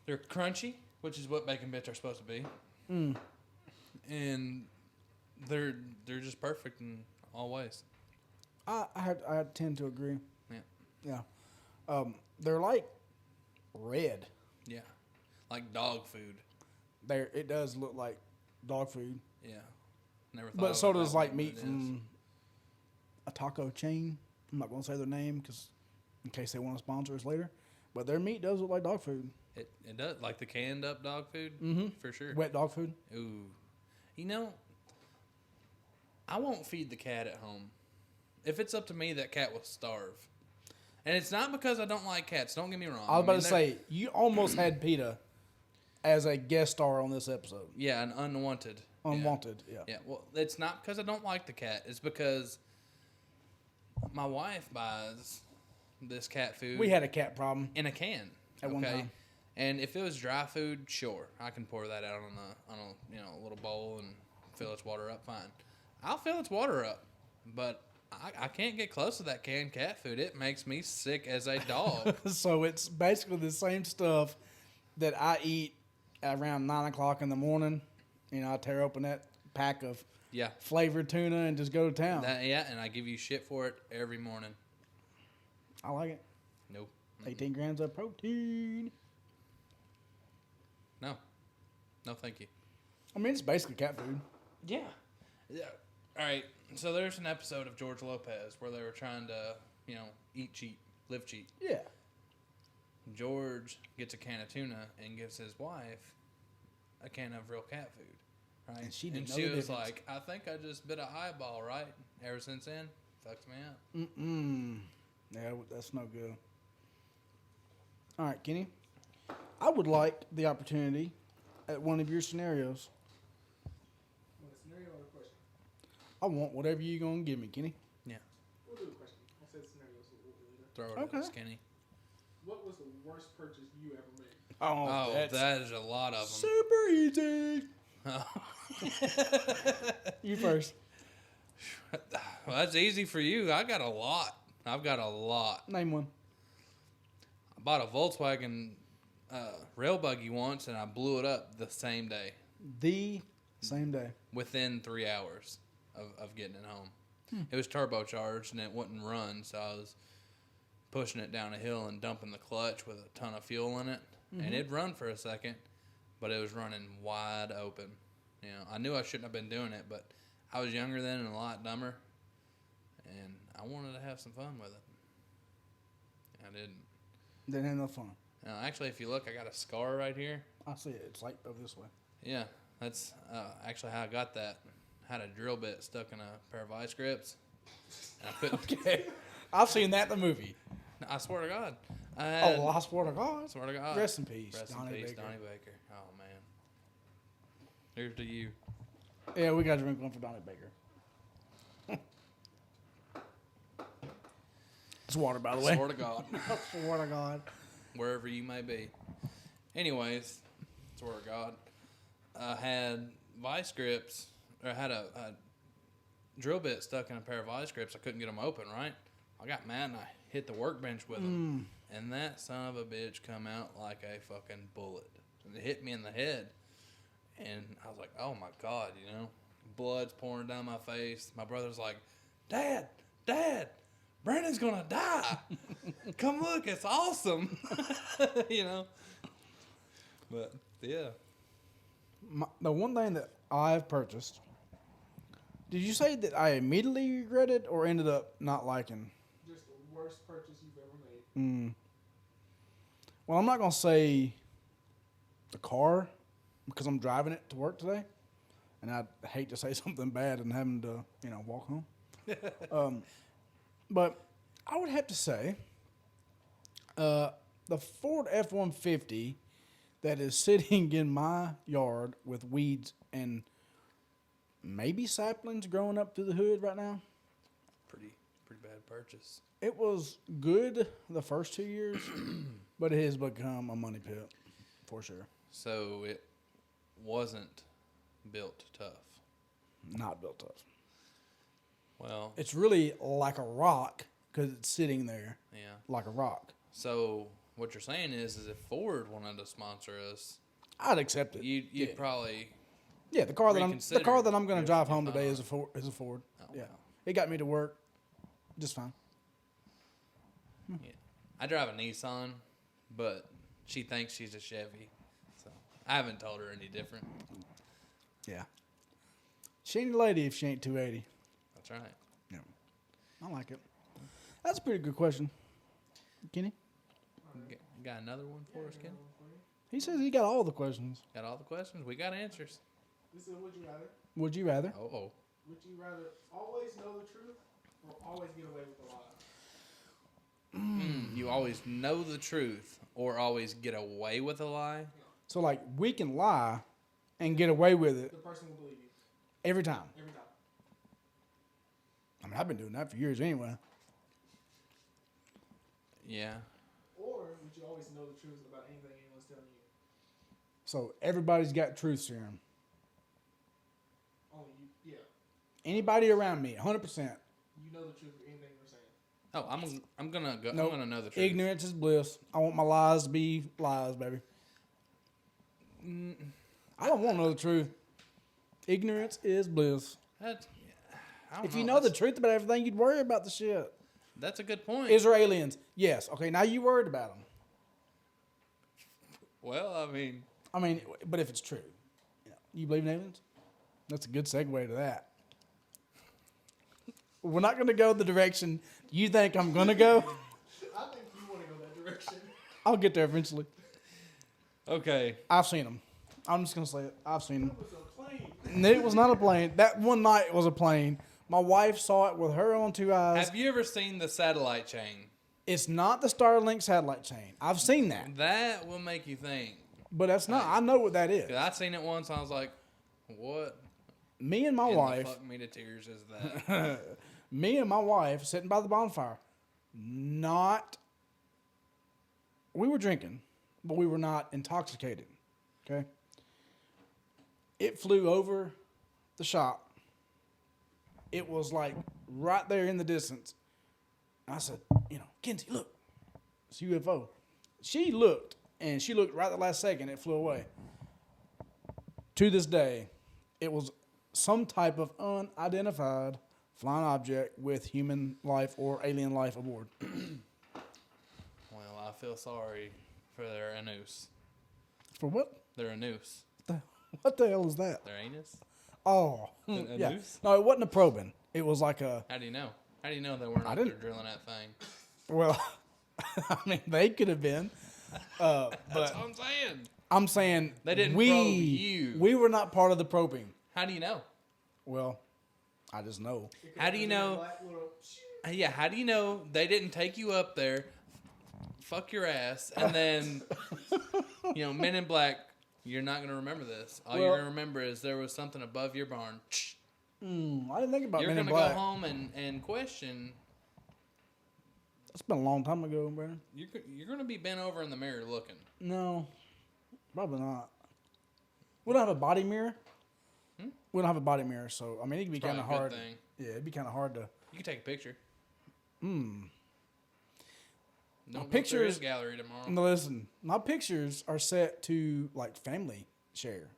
Speaker 3: They're crunchy, which is what bacon bits are supposed to be, and they're just perfect in all ways.
Speaker 2: I tend to agree.
Speaker 3: Yeah,
Speaker 2: Yeah. They're like red.
Speaker 3: yeah, like dog food.
Speaker 2: It does look like dog food.
Speaker 3: Yeah, never thought.
Speaker 2: But
Speaker 3: of
Speaker 2: so
Speaker 3: it
Speaker 2: does
Speaker 3: that
Speaker 2: like
Speaker 3: way,
Speaker 2: meat
Speaker 3: but it
Speaker 2: from a taco chain. I'm not going to say their name because in case they want to sponsor us later. But their meat does look like dog food.
Speaker 3: It does, like the canned up dog food, for sure.
Speaker 2: Wet dog food.
Speaker 3: Ooh, I won't feed the cat at home. If it's up to me, that cat will starve. And it's not because I don't like cats. Don't get me wrong.
Speaker 2: I was about
Speaker 3: mean,
Speaker 2: to
Speaker 3: they're-
Speaker 2: say, you almost had PETA as a guest star on this episode.
Speaker 3: yeah, an unwanted. Yeah.
Speaker 2: Unwanted, yeah.
Speaker 3: Yeah, well, it's not because I don't like the cat. It's because my wife buys this cat food
Speaker 2: We had a cat problem.
Speaker 3: in a can.
Speaker 2: At one time.
Speaker 3: And if it was dry food, sure, I can pour that out on a little bowl and fill its water up. Fine, I'll fill its water up, but I can't get close to that canned cat food. It makes me sick as a dog.
Speaker 2: So it's basically the same stuff that I eat around 9 o'clock in the morning. You know, I tear open that pack of
Speaker 3: Yeah,
Speaker 2: flavored tuna and just go to town.
Speaker 3: and I give you shit for it every morning.
Speaker 2: I like it.
Speaker 3: Nope.
Speaker 2: 18 grams of protein.
Speaker 3: No, thank you.
Speaker 2: I mean, it's basically cat food.
Speaker 3: Yeah. All right. So there's an episode of George Lopez where they were trying to, eat cheap, live cheap.
Speaker 2: Yeah.
Speaker 3: George gets a can of tuna and gives his wife a can of real cat food. Right?
Speaker 2: And she didn't know
Speaker 3: she
Speaker 2: the
Speaker 3: was
Speaker 2: difference.
Speaker 3: like, I think I just bit an eyeball, right? Ever since then, fucks me up.
Speaker 2: Yeah, that's no good. All right, Kenny. I would like the opportunity at one of your scenarios.
Speaker 4: Want a scenario or a question?
Speaker 2: I want whatever you're going to give me, Kenny.
Speaker 3: Yeah.
Speaker 4: We'll do a question. I said scenario, so we'll do it later.
Speaker 3: Throw it
Speaker 2: Okay.
Speaker 3: at skinny.
Speaker 4: What was the worst purchase you ever made?
Speaker 2: Oh,
Speaker 3: That is a lot of them.
Speaker 2: super easy. You first.
Speaker 3: Well, that's easy for you. I got a lot. I've got a lot.
Speaker 2: Name one.
Speaker 3: I bought a Volkswagen rail buggy once, and I blew it up the same day,
Speaker 2: The same day.
Speaker 3: within 3 hours of getting it home. It was turbocharged, and it wouldn't run, so I was pushing it down a hill and dumping the clutch with a ton of fuel in it. And it'd run for a second, but it was running wide open. I knew I shouldn't have been doing it, but I was younger then and a lot dumber, and I wanted to have some fun with it. I didn't.
Speaker 2: Didn't have no fun.
Speaker 3: Actually, if you look, I got a scar right here.
Speaker 2: I see it. It's like over this way.
Speaker 3: Yeah, that's actually how I got that. I had a drill bit stuck in a pair of vice grips, and I couldn't.
Speaker 2: Okay. I've seen that in the movie.
Speaker 3: I swear to God.
Speaker 2: Oh, I swear to God.
Speaker 3: Swear to God.
Speaker 2: Rest in peace,
Speaker 3: Rest
Speaker 2: Donnie
Speaker 3: in peace,
Speaker 2: Baker.
Speaker 3: Donnie Baker. Oh man. Here's to you.
Speaker 2: Yeah, we got to drink one for Donnie Baker. It's water, by the way.
Speaker 3: Swear to God.
Speaker 2: Swear to God.
Speaker 3: Wherever you may be. Anyways, swear to God. I had vice grips, or I had a drill bit stuck in a pair of vice grips. I couldn't get them open, right? I got mad and I hit the workbench with them. And that son of a bitch come out like a fucking bullet. And it hit me in the head. And I was like, oh my God, blood's pouring down my face. My brother's like, Dad, Brandon's gonna die. Come look, it's awesome. But yeah.
Speaker 2: The one thing that I've purchased, did you say that I immediately regretted or ended up not liking?
Speaker 4: Just the worst purchase you've ever made.
Speaker 2: Well, I'm not going to say the car because I'm driving it to work today. And I'd hate to say something bad and having to, walk home. But I would have to say the Ford F-150 that is sitting in my yard with weeds and maybe saplings growing up through the hood right now.
Speaker 3: Pretty bad purchase.
Speaker 2: It was good the first 2 years, but it has become a money pit for sure.
Speaker 3: So it wasn't built tough.
Speaker 2: Not built tough.
Speaker 3: Well,
Speaker 2: It's really like a rock because it's sitting there
Speaker 3: yeah.
Speaker 2: like a rock.
Speaker 3: So what you're saying is if Ford wanted to sponsor us,
Speaker 2: I'd accept it.
Speaker 3: you'd probably.
Speaker 2: Yeah, the car that
Speaker 3: reconsider
Speaker 2: I'm going to drive home today is a Ford.
Speaker 3: Oh,
Speaker 2: Yeah,
Speaker 3: wow.
Speaker 2: it got me to work just fine.
Speaker 3: Yeah. I drive a Nissan, but she thinks she's a Chevy. So I haven't told her any different.
Speaker 2: Yeah, she ain't a lady if she ain't 280.
Speaker 3: That's right.
Speaker 2: Yeah, I like it. That's a pretty good question, Kenny.
Speaker 3: Got another one for us, Ken?
Speaker 2: He says he got all the questions.
Speaker 3: Got all the questions? We got answers.
Speaker 4: This is would you rather?
Speaker 2: Would you rather?
Speaker 3: Oh.
Speaker 4: Would you rather always know the truth or always get away with a lie?
Speaker 3: You always know the truth or always get away with a lie?
Speaker 2: So like we can lie and get away with it
Speaker 4: The person will believe you
Speaker 2: every time.
Speaker 4: every time.
Speaker 2: I mean, I've been doing that for years anyway.
Speaker 3: Yeah.
Speaker 4: Or would you always know the truth about anything anyone telling you.
Speaker 2: So everybody's got truth serum.
Speaker 4: Only you. Yeah.
Speaker 2: Anybody around me, 100%.
Speaker 4: You know the truth of anything we're saying.
Speaker 3: Oh, I'm gonna go.
Speaker 2: Nope.
Speaker 3: I'm gonna know the truth.
Speaker 2: Ignorance is bliss. I want my lies to be lies, baby. I don't want to know the truth. Ignorance is bliss.
Speaker 3: I don't
Speaker 2: If you know the
Speaker 3: That's-
Speaker 2: truth about everything, you'd worry about the shit.
Speaker 3: That's a good point.
Speaker 2: Is there aliens? Yes. Okay, now you worried about them.
Speaker 3: Well, I mean,
Speaker 2: But if it's true, you believe in aliens? That's a good segue to that. We're not going to go the direction you think I'm going to go.
Speaker 4: I think you want to go that direction.
Speaker 2: I'll get there eventually.
Speaker 3: okay.
Speaker 2: I've seen them. I'm just going to say it. I've seen them.
Speaker 4: It was a plane.
Speaker 2: And it was not a plane. That one night was a plane. My wife saw it with her own two eyes.
Speaker 3: Have you ever seen the satellite chain?
Speaker 2: It's not the Starlink satellite chain. I've seen that.
Speaker 3: That will make you think.
Speaker 2: But that's not. I know what that is.
Speaker 3: 'Cause I seen it once. I was like, "What
Speaker 2: Me and my
Speaker 3: in the
Speaker 2: wife,
Speaker 3: fuck me to tears is that?"
Speaker 2: me and my wife sitting by the bonfire. We were drinking, but we were not intoxicated. Okay. It flew over the shop. It was like right there in the distance. I said, Kenzie, look, it's a UFO. She looked, and she looked right the last second. It flew away. To this day, it was some type of unidentified flying object with human life or alien life aboard.
Speaker 3: Well, I feel sorry for their anus.
Speaker 2: For what?
Speaker 3: Their anus.
Speaker 2: What the hell is that?
Speaker 3: Their anus.
Speaker 2: Oh,
Speaker 3: A
Speaker 2: yeah.
Speaker 3: noose?
Speaker 2: No, it wasn't a probing. It was like a.
Speaker 3: How do you know? How do you know they weren't
Speaker 2: I
Speaker 3: up there
Speaker 2: didn't-
Speaker 3: drilling that thing?
Speaker 2: Well, they could have been.
Speaker 3: That's
Speaker 2: But
Speaker 3: what I'm saying.
Speaker 2: I'm saying
Speaker 3: They didn't
Speaker 2: we,
Speaker 3: probe you.
Speaker 2: We were not part of the probing.
Speaker 3: How do you know?
Speaker 2: Well, I just know.
Speaker 3: How do you know? Yeah, how do you know they didn't take you up there, fuck your ass, and then, Men in Black, you're not going to remember this. All you're
Speaker 2: Well-
Speaker 3: going to remember is there was something above your barn.
Speaker 2: I didn't think about
Speaker 3: You're
Speaker 2: Men
Speaker 3: going
Speaker 2: in
Speaker 3: to go
Speaker 2: Black.
Speaker 3: home and question.
Speaker 2: It's been a long time ago, Brandon.
Speaker 3: You're going to be bent over in the mirror looking.
Speaker 2: No, probably not. We don't have a body mirror. We don't have a body mirror, so it could be kind
Speaker 3: Probably
Speaker 2: of
Speaker 3: a good
Speaker 2: hard.
Speaker 3: thing.
Speaker 2: Yeah, it'd be kind of hard to.
Speaker 3: You can take a picture.
Speaker 2: My
Speaker 3: Don't go through
Speaker 2: pictures-
Speaker 3: his gallery tomorrow.
Speaker 2: No, listen, my pictures are set to like family share.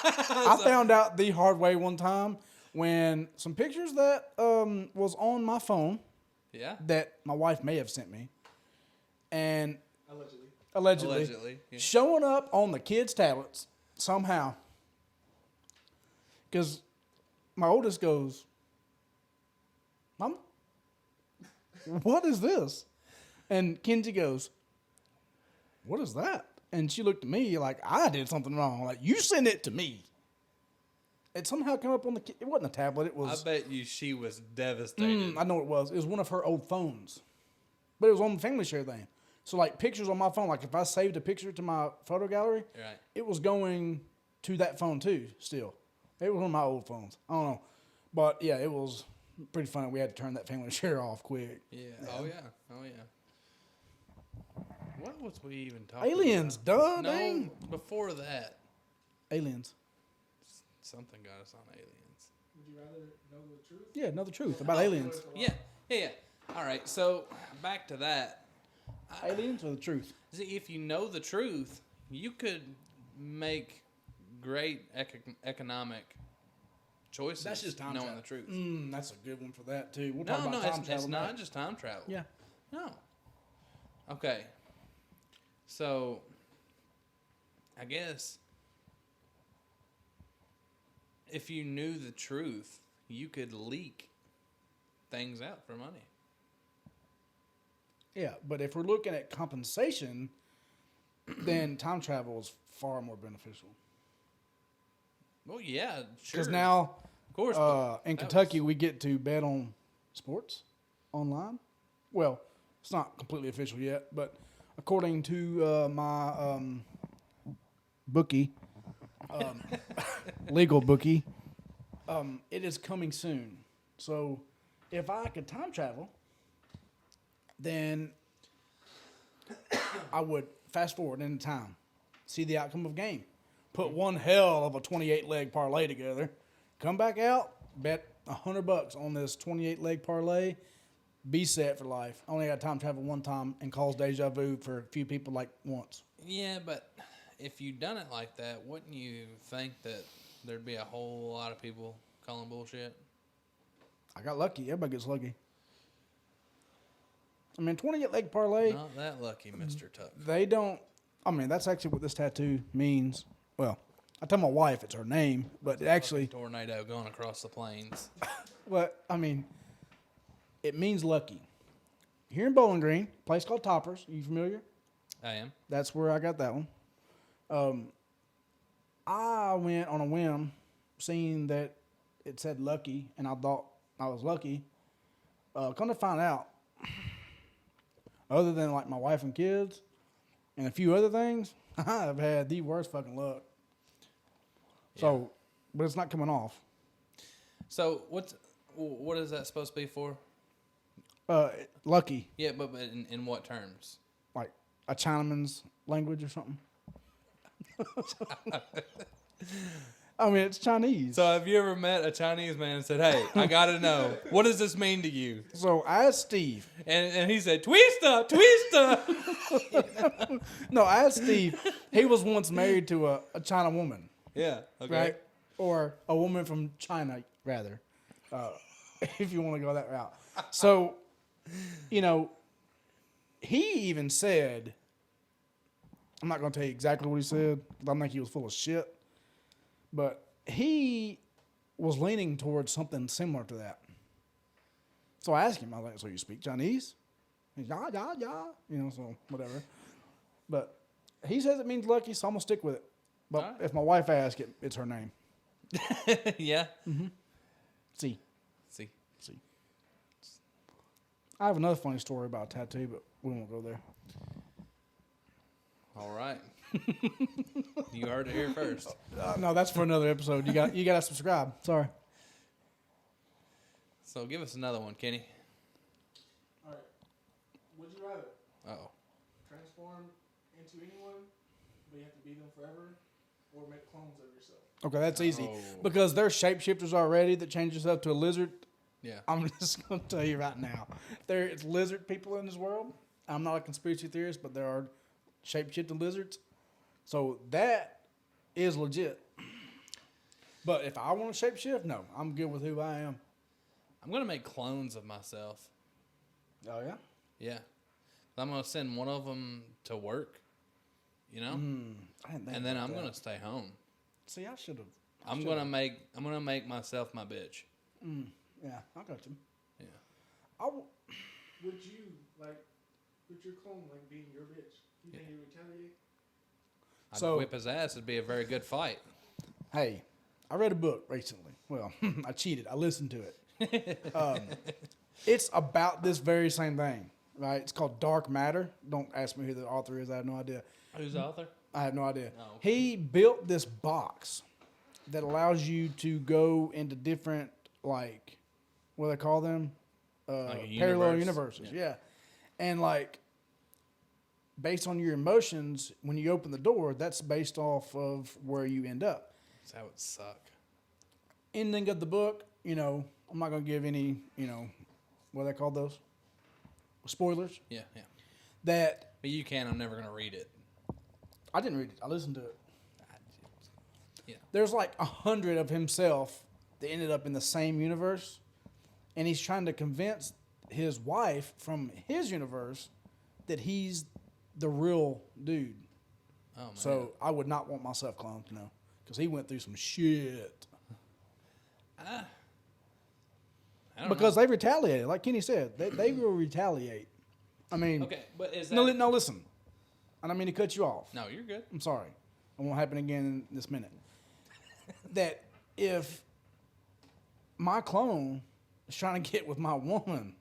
Speaker 2: I found out the hard way one time when some pictures that was on my phone
Speaker 3: Yeah?
Speaker 2: that my wife may have sent me, and
Speaker 4: Allegedly.
Speaker 3: Allegedly. Yeah.
Speaker 2: showing up on the kids' tablets somehow. Because my oldest goes, Mom, what is this? And Kenzie goes, what is that? And she looked at me like I did something wrong. Like, you sent it to me. It somehow came up on the it wasn't a tablet. It
Speaker 3: I
Speaker 2: was,
Speaker 3: bet you she was devastated.
Speaker 2: I know what it was. It was one of her old phones. But it was on the family share thing. So, like, pictures on my phone, like if I saved a picture to my photo gallery,
Speaker 3: Right.
Speaker 2: it was going to that phone too, still. It was one of my old phones. I don't know. But, yeah, it was pretty funny. We had to turn that family share off quick.
Speaker 3: Yeah. Oh, yeah. Oh, yeah. What was we even talking
Speaker 2: Aliens,
Speaker 3: about?
Speaker 2: duh,
Speaker 3: No,
Speaker 2: dang.
Speaker 3: before that,
Speaker 2: Aliens.
Speaker 3: something got us on aliens.
Speaker 4: Would you rather know the truth?
Speaker 2: Yeah, know the truth about aliens.
Speaker 3: Yeah. All right, so back to that.
Speaker 2: Aliens or the truth?
Speaker 3: See, if you know the truth, you could make great economic choices.
Speaker 2: That's just time
Speaker 3: knowing
Speaker 2: travel.
Speaker 3: the truth.
Speaker 2: That's a good one for that, too. We'll talk
Speaker 3: No,
Speaker 2: about time
Speaker 3: it's
Speaker 2: travel.
Speaker 3: not
Speaker 2: next.
Speaker 3: just time travel.
Speaker 2: Yeah.
Speaker 3: No. Okay. So, I guess if you knew the truth, you could leak things out for money.
Speaker 2: Yeah, but if we're looking at compensation, then time travel is far more beneficial.
Speaker 3: Well, yeah, sure.
Speaker 2: Because now,
Speaker 3: of course,
Speaker 2: in
Speaker 3: that
Speaker 2: Kentucky, we get to bet on sports online. Well, it's not completely official yet, but according to my bookie, legal bookie, it is coming soon. So if I could time travel, then I would fast forward in time, see the outcome of game. Put one hell of a 28-leg parlay together. Come back out, bet $100 on this 28-leg parlay. Be set for life. Only got time travel one time and cause deja vu for a few people like once.
Speaker 3: Yeah, but if you done it like that, wouldn't you think that there'd be a whole lot of people calling bullshit?
Speaker 2: I got lucky. Everybody gets lucky. I mean, 28-leg parlay.
Speaker 3: Not that lucky, Mr. Tuck.
Speaker 2: They don't. I mean, that's actually what this tattoo means. Well, I tell my wife it's her name, but it actually.
Speaker 3: Tornado going across the plains.
Speaker 2: Well, I mean, it means lucky. Here in Bowling Green, a place called Toppers. Are you familiar?
Speaker 3: I am.
Speaker 2: That's where I got that one. I went on a whim, seeing that it said lucky, and I thought I was lucky. Come to find out, other than like my wife and kids and a few other things, I've had the worst fucking luck.
Speaker 3: Yeah.
Speaker 2: So, but it's not coming off.
Speaker 3: So what is that supposed to be for?
Speaker 2: Lucky,
Speaker 3: Yeah, but in what terms?
Speaker 2: like a Chinaman's language or something. I mean, it's Chinese.
Speaker 3: So have you ever met a Chinese man and said, "Hey, I gotta know, what does this mean to you?"
Speaker 2: So I asked Steve.
Speaker 3: And he said, "Twista, twista."
Speaker 2: No, I asked Steve. He was once married to a China woman,
Speaker 3: Yeah. Okay.
Speaker 2: right? Or a woman from China, rather, if you want to go that route. So, you know, he even said, I'm not going to tell you exactly what he said, because I think he was full of shit, but he was leaning towards something similar to that. So I asked him, I was like, so you speak Chinese? He's, yeah, so whatever. But he says it means lucky, so I'm going to stick with it. But
Speaker 3: All right.
Speaker 2: if my wife asks it, it's her name.
Speaker 3: Yeah.
Speaker 2: See.
Speaker 3: See.
Speaker 2: I have another funny story about a tattoo, but we won't go there.
Speaker 3: All right. You heard it here first.
Speaker 2: No, that's for another episode. You got to subscribe. Sorry.
Speaker 3: So give us another one, Kenny.
Speaker 4: All right. Would you rather
Speaker 3: Uh-oh.
Speaker 4: transform into anyone, but you have to be them forever, or make clones of yourself?
Speaker 2: Okay, that's easy.
Speaker 3: Oh.
Speaker 2: Because there's shapeshifters already that change yourself to a lizard.
Speaker 3: Yeah.
Speaker 2: I'm just going to tell you right now. There's lizard people in this world. I'm not a conspiracy theorist, but there are shape-shifting lizards. So that is legit. But if I want to shape-shift, no. I'm good with who I am.
Speaker 3: I'm going to make clones of myself.
Speaker 2: Oh, yeah?
Speaker 3: Yeah. I'm going to send one of them to work, you know?
Speaker 2: I didn't think
Speaker 3: And then
Speaker 2: about
Speaker 3: I'm
Speaker 2: that.
Speaker 3: going to stay home.
Speaker 2: See, I should have.
Speaker 3: I'm going to make myself my bitch.
Speaker 2: Yeah, I got you.
Speaker 3: Yeah.
Speaker 4: Would you, like, would your clone, like, being your bitch, you think he'd retaliate?
Speaker 3: I'd
Speaker 2: So-
Speaker 3: whip his ass. It'd be a very good fight.
Speaker 2: Hey, I read a book recently. Well, I cheated. I listened to it. It's about this very same thing, right? It's called Dark Matter. Don't ask me who the author is. I have no idea.
Speaker 3: Who's the author?
Speaker 2: I have no idea.
Speaker 3: Oh, okay.
Speaker 2: He built this box that allows you to go into different, like, what do they call them?
Speaker 3: Like a
Speaker 2: Parallel
Speaker 3: universe?
Speaker 2: universes. Yeah. And, like, based on your emotions, when you open the door, that's based off of where you end up.
Speaker 3: That would suck.
Speaker 2: Ending of the book, you know, I'm not going to give any, you know, what do they call those? Spoilers.
Speaker 3: Yeah, yeah.
Speaker 2: That
Speaker 3: But you can. I'm never going to read it.
Speaker 2: I didn't read it. I listened to it.
Speaker 3: Yeah.
Speaker 2: There's like 100 of himself that ended up in the same universe, and he's trying to convince his wife from his universe that he's the real dude.
Speaker 3: Oh, man.
Speaker 2: So I would not want myself cloned, no, because he went through some shit.
Speaker 3: I don't
Speaker 2: Because
Speaker 3: know.
Speaker 2: they retaliated, like Kenny said, they will retaliate. I mean,
Speaker 3: Okay, but is that...
Speaker 2: no, listen. I don't mean to cut you off.
Speaker 3: No, you're good.
Speaker 2: I'm sorry. It won't happen again in this minute. That if my clone is trying to get with my woman,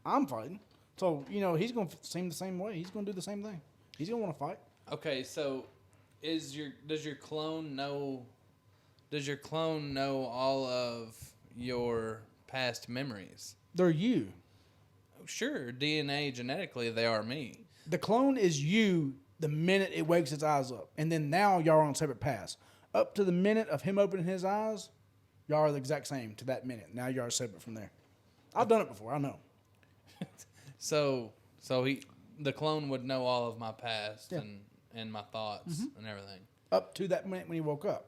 Speaker 2: I'm fighting. So, you know, he's going to seem the same way. He's going to do the same thing. He's going to want to fight.
Speaker 3: Okay, so does your clone know all of your past memories?
Speaker 2: They're you.
Speaker 3: Sure, DNA genetically they are me.
Speaker 2: The clone is you the minute it wakes its eyes up. And then now y'all are on separate paths. Up to the minute of him opening his eyes, y'all are the exact same to that minute. Now y'all are separate from there. I've done it before. I know.
Speaker 3: So the clone would know all of my past and my thoughts and everything.
Speaker 2: Up to that minute when he woke up.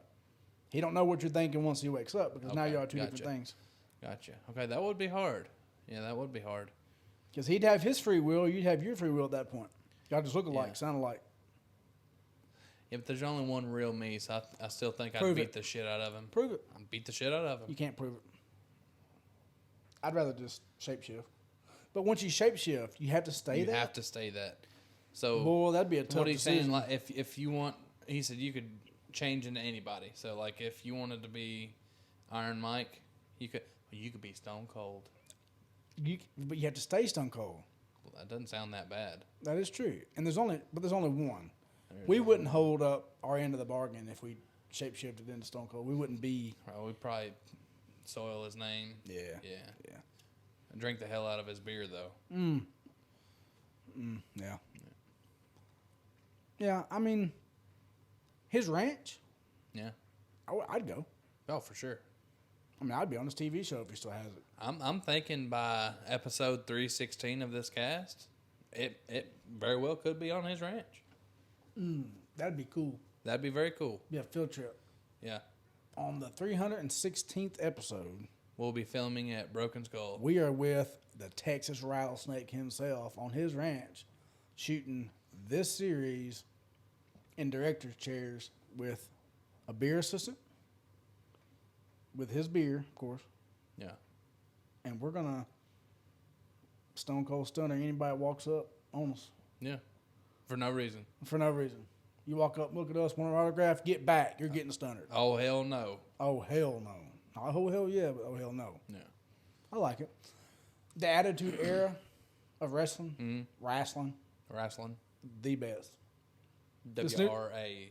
Speaker 2: He don't know what you're thinking once he wakes up because now
Speaker 3: Okay,
Speaker 2: y'all are two
Speaker 3: gotcha.
Speaker 2: different things.
Speaker 3: Gotcha. Okay, that would be hard. Yeah, that would be hard.
Speaker 2: Because he'd have his free will, you'd have your free will at that point. Y'all just look alike,
Speaker 3: Yeah.
Speaker 2: sound alike.
Speaker 3: Yeah, but there's only one real me, so I still think I'd
Speaker 2: Prove
Speaker 3: beat
Speaker 2: it.
Speaker 3: the shit out of him.
Speaker 2: Prove it.
Speaker 3: I'd beat the shit out of him.
Speaker 2: You can't prove it. I'd rather just shapeshift. But once you shapeshift, you have to stay
Speaker 3: You
Speaker 2: there.
Speaker 3: have to stay that. So
Speaker 2: Boy, that'd be a tough
Speaker 3: what he's
Speaker 2: decision.
Speaker 3: saying, like if you want, he said you could change into anybody. So like if you wanted to be Iron Mike, you could be Stone Cold.
Speaker 2: But you have to stay stone cold.
Speaker 3: Well, that doesn't sound that bad.
Speaker 2: That is true. And there's only one. We wouldn't hold up our end of the bargain if we shapeshifted into stone cold. We wouldn't be.
Speaker 3: We'd probably soil his name.
Speaker 2: Yeah.
Speaker 3: Yeah. Drink the hell out of his beer though.
Speaker 2: Yeah. Yeah. I mean, his ranch.
Speaker 3: Yeah.
Speaker 2: I'd go.
Speaker 3: Oh, for sure.
Speaker 2: I mean, I'd be on his TV show if he still has it.
Speaker 3: I'm thinking by episode 316 of this cast, it very well could be on his ranch.
Speaker 2: That'd be cool.
Speaker 3: That'd be very cool.
Speaker 2: Be a field trip.
Speaker 3: Yeah.
Speaker 2: On the 316th episode,
Speaker 3: We'll be filming at Broken Skull.
Speaker 2: we are with the Texas Rattlesnake himself on his ranch, shooting this series in director's chairs with a beer assistant, with his beer, of course,
Speaker 3: Yeah.
Speaker 2: and we're gonna stone cold stunner anybody that walks up on us
Speaker 3: Yeah. For no reason.
Speaker 2: for no reason. You walk up, look at us, want an autograph, get back. You're getting stunnered.
Speaker 3: Oh, hell no.
Speaker 2: Oh hell no! Not oh hell yeah, but oh hell no.
Speaker 3: Yeah.
Speaker 2: I like it. The Attitude Era of wrestling,
Speaker 3: Mm-hmm.
Speaker 2: wrestling,
Speaker 3: Wrestling.
Speaker 2: the best.
Speaker 3: WRA.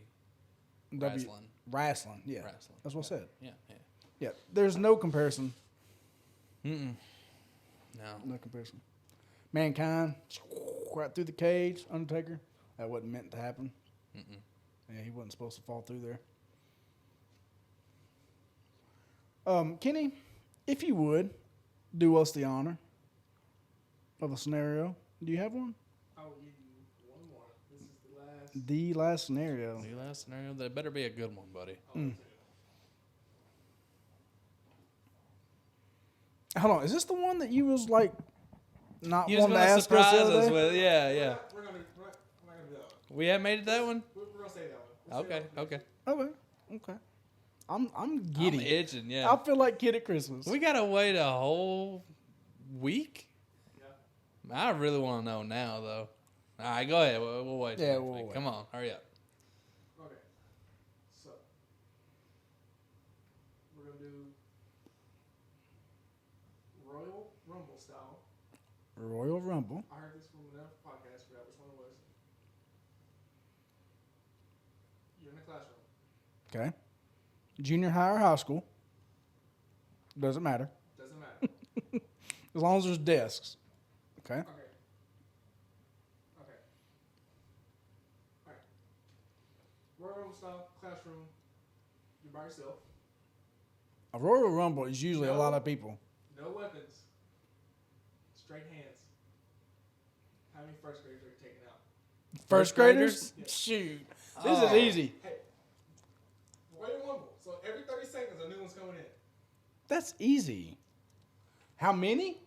Speaker 3: Wrestling.
Speaker 2: Wrestling, yeah.
Speaker 3: Wrestling.
Speaker 2: That's what I said.
Speaker 3: Yeah.
Speaker 2: Yeah, there's no comparison.
Speaker 3: No.
Speaker 2: No comparison. Mankind, right through the cage, Undertaker. That wasn't meant to happen. Yeah, he wasn't supposed to fall through there. Kenny, if you would, do us the honor of a scenario. Do you have one?
Speaker 4: I will give you one more. This is the last.
Speaker 2: The last scenario.
Speaker 3: The last scenario, that better be a good one, buddy.
Speaker 2: Hold on, is this the one that you was like not
Speaker 3: You was
Speaker 2: wanting to
Speaker 3: going to
Speaker 2: ask us the
Speaker 3: surprise
Speaker 2: other
Speaker 3: us
Speaker 2: day?
Speaker 3: with, yeah.
Speaker 4: We're not gonna do that one.
Speaker 3: We haven't made it that one?
Speaker 4: We're gonna say that one. We'll say
Speaker 3: Okay.
Speaker 4: that one.
Speaker 2: Okay. I'm
Speaker 3: I'm
Speaker 2: giddy.
Speaker 3: itching, yeah.
Speaker 2: I feel like kid at Christmas.
Speaker 3: We got to wait a whole week?
Speaker 4: Yeah.
Speaker 3: I really want to know now, though. All right, go ahead. We'll wait.
Speaker 2: Yeah,
Speaker 3: till
Speaker 2: we'll
Speaker 3: next week.
Speaker 2: wait.
Speaker 3: Come on, hurry up.
Speaker 4: Okay. So we're gonna do Royal Rumble style.
Speaker 2: Royal Rumble.
Speaker 4: I heard this from another podcast. Forgot which one it was. You're in the classroom.
Speaker 2: Okay. Junior high or high school. Doesn't matter.
Speaker 4: Doesn't matter.
Speaker 2: As long as there's desks. Okay.
Speaker 4: Okay. All right. Royal Rumble style classroom. You're by yourself.
Speaker 2: A Royal Rumble is usually a lot of people.
Speaker 4: No weapons. Straight hands. How many first graders are you taking out?
Speaker 2: First graders?
Speaker 4: Yeah.
Speaker 2: Shoot. This is easy.
Speaker 4: Hey. Royal Rumble. So every 30 seconds, a new one's coming in.
Speaker 2: That's easy. How many?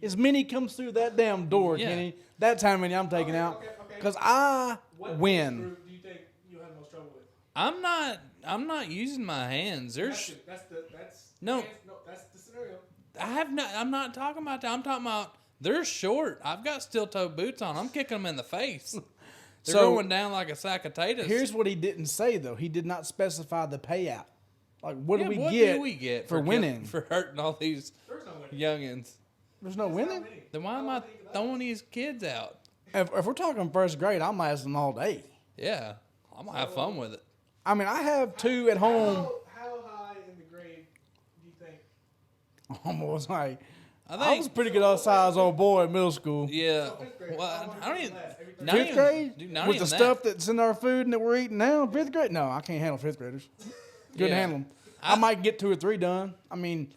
Speaker 2: As many comes through that damn door,
Speaker 3: Yeah.
Speaker 2: Kenny. That's how many I'm taking out.
Speaker 4: Okay.
Speaker 2: Because I
Speaker 4: What
Speaker 2: win.
Speaker 4: group do you think you'll have most trouble with?
Speaker 3: I'm not using my hands. There's
Speaker 4: That's
Speaker 3: No.
Speaker 4: that's the scenario.
Speaker 3: I'm not talking about that. I'm talking about they're short. I've got steel-toe boots on. I'm kicking them in the face. They're
Speaker 2: So,
Speaker 3: going down like a sack of potatoes.
Speaker 2: Here's what he didn't say, though. He did not specify the payout. Like, what
Speaker 3: Yeah,
Speaker 2: do we
Speaker 3: what
Speaker 2: get
Speaker 3: do we get
Speaker 2: for winning?
Speaker 3: for hurting all these
Speaker 4: There's no winning.
Speaker 3: youngins?
Speaker 2: There's no
Speaker 4: There's
Speaker 2: winning?
Speaker 4: not winning.
Speaker 3: Then why am I throwing these kids out?
Speaker 2: If we're talking first grade, I'm lasting all day.
Speaker 3: Yeah, I'm gonna have fun with it.
Speaker 2: I mean, I have two at home.
Speaker 4: How high in the grade do you think?
Speaker 2: Almost like
Speaker 3: I
Speaker 2: I was
Speaker 3: think.
Speaker 2: a pretty good size old boy in middle school.
Speaker 3: Yeah.
Speaker 4: fifth grade,
Speaker 3: Well,
Speaker 4: how long
Speaker 3: I don't
Speaker 4: did
Speaker 3: even.
Speaker 4: it last? Every
Speaker 3: not
Speaker 2: Fifth
Speaker 3: even-
Speaker 2: grade?
Speaker 3: dude, not
Speaker 2: With
Speaker 3: even
Speaker 2: the
Speaker 3: that.
Speaker 2: stuff that's in our food and that we're eating now? Fifth grade? No, I can't handle fifth graders. Couldn't
Speaker 3: Yeah.
Speaker 2: handle them. I might get 2 or 3 done. I mean,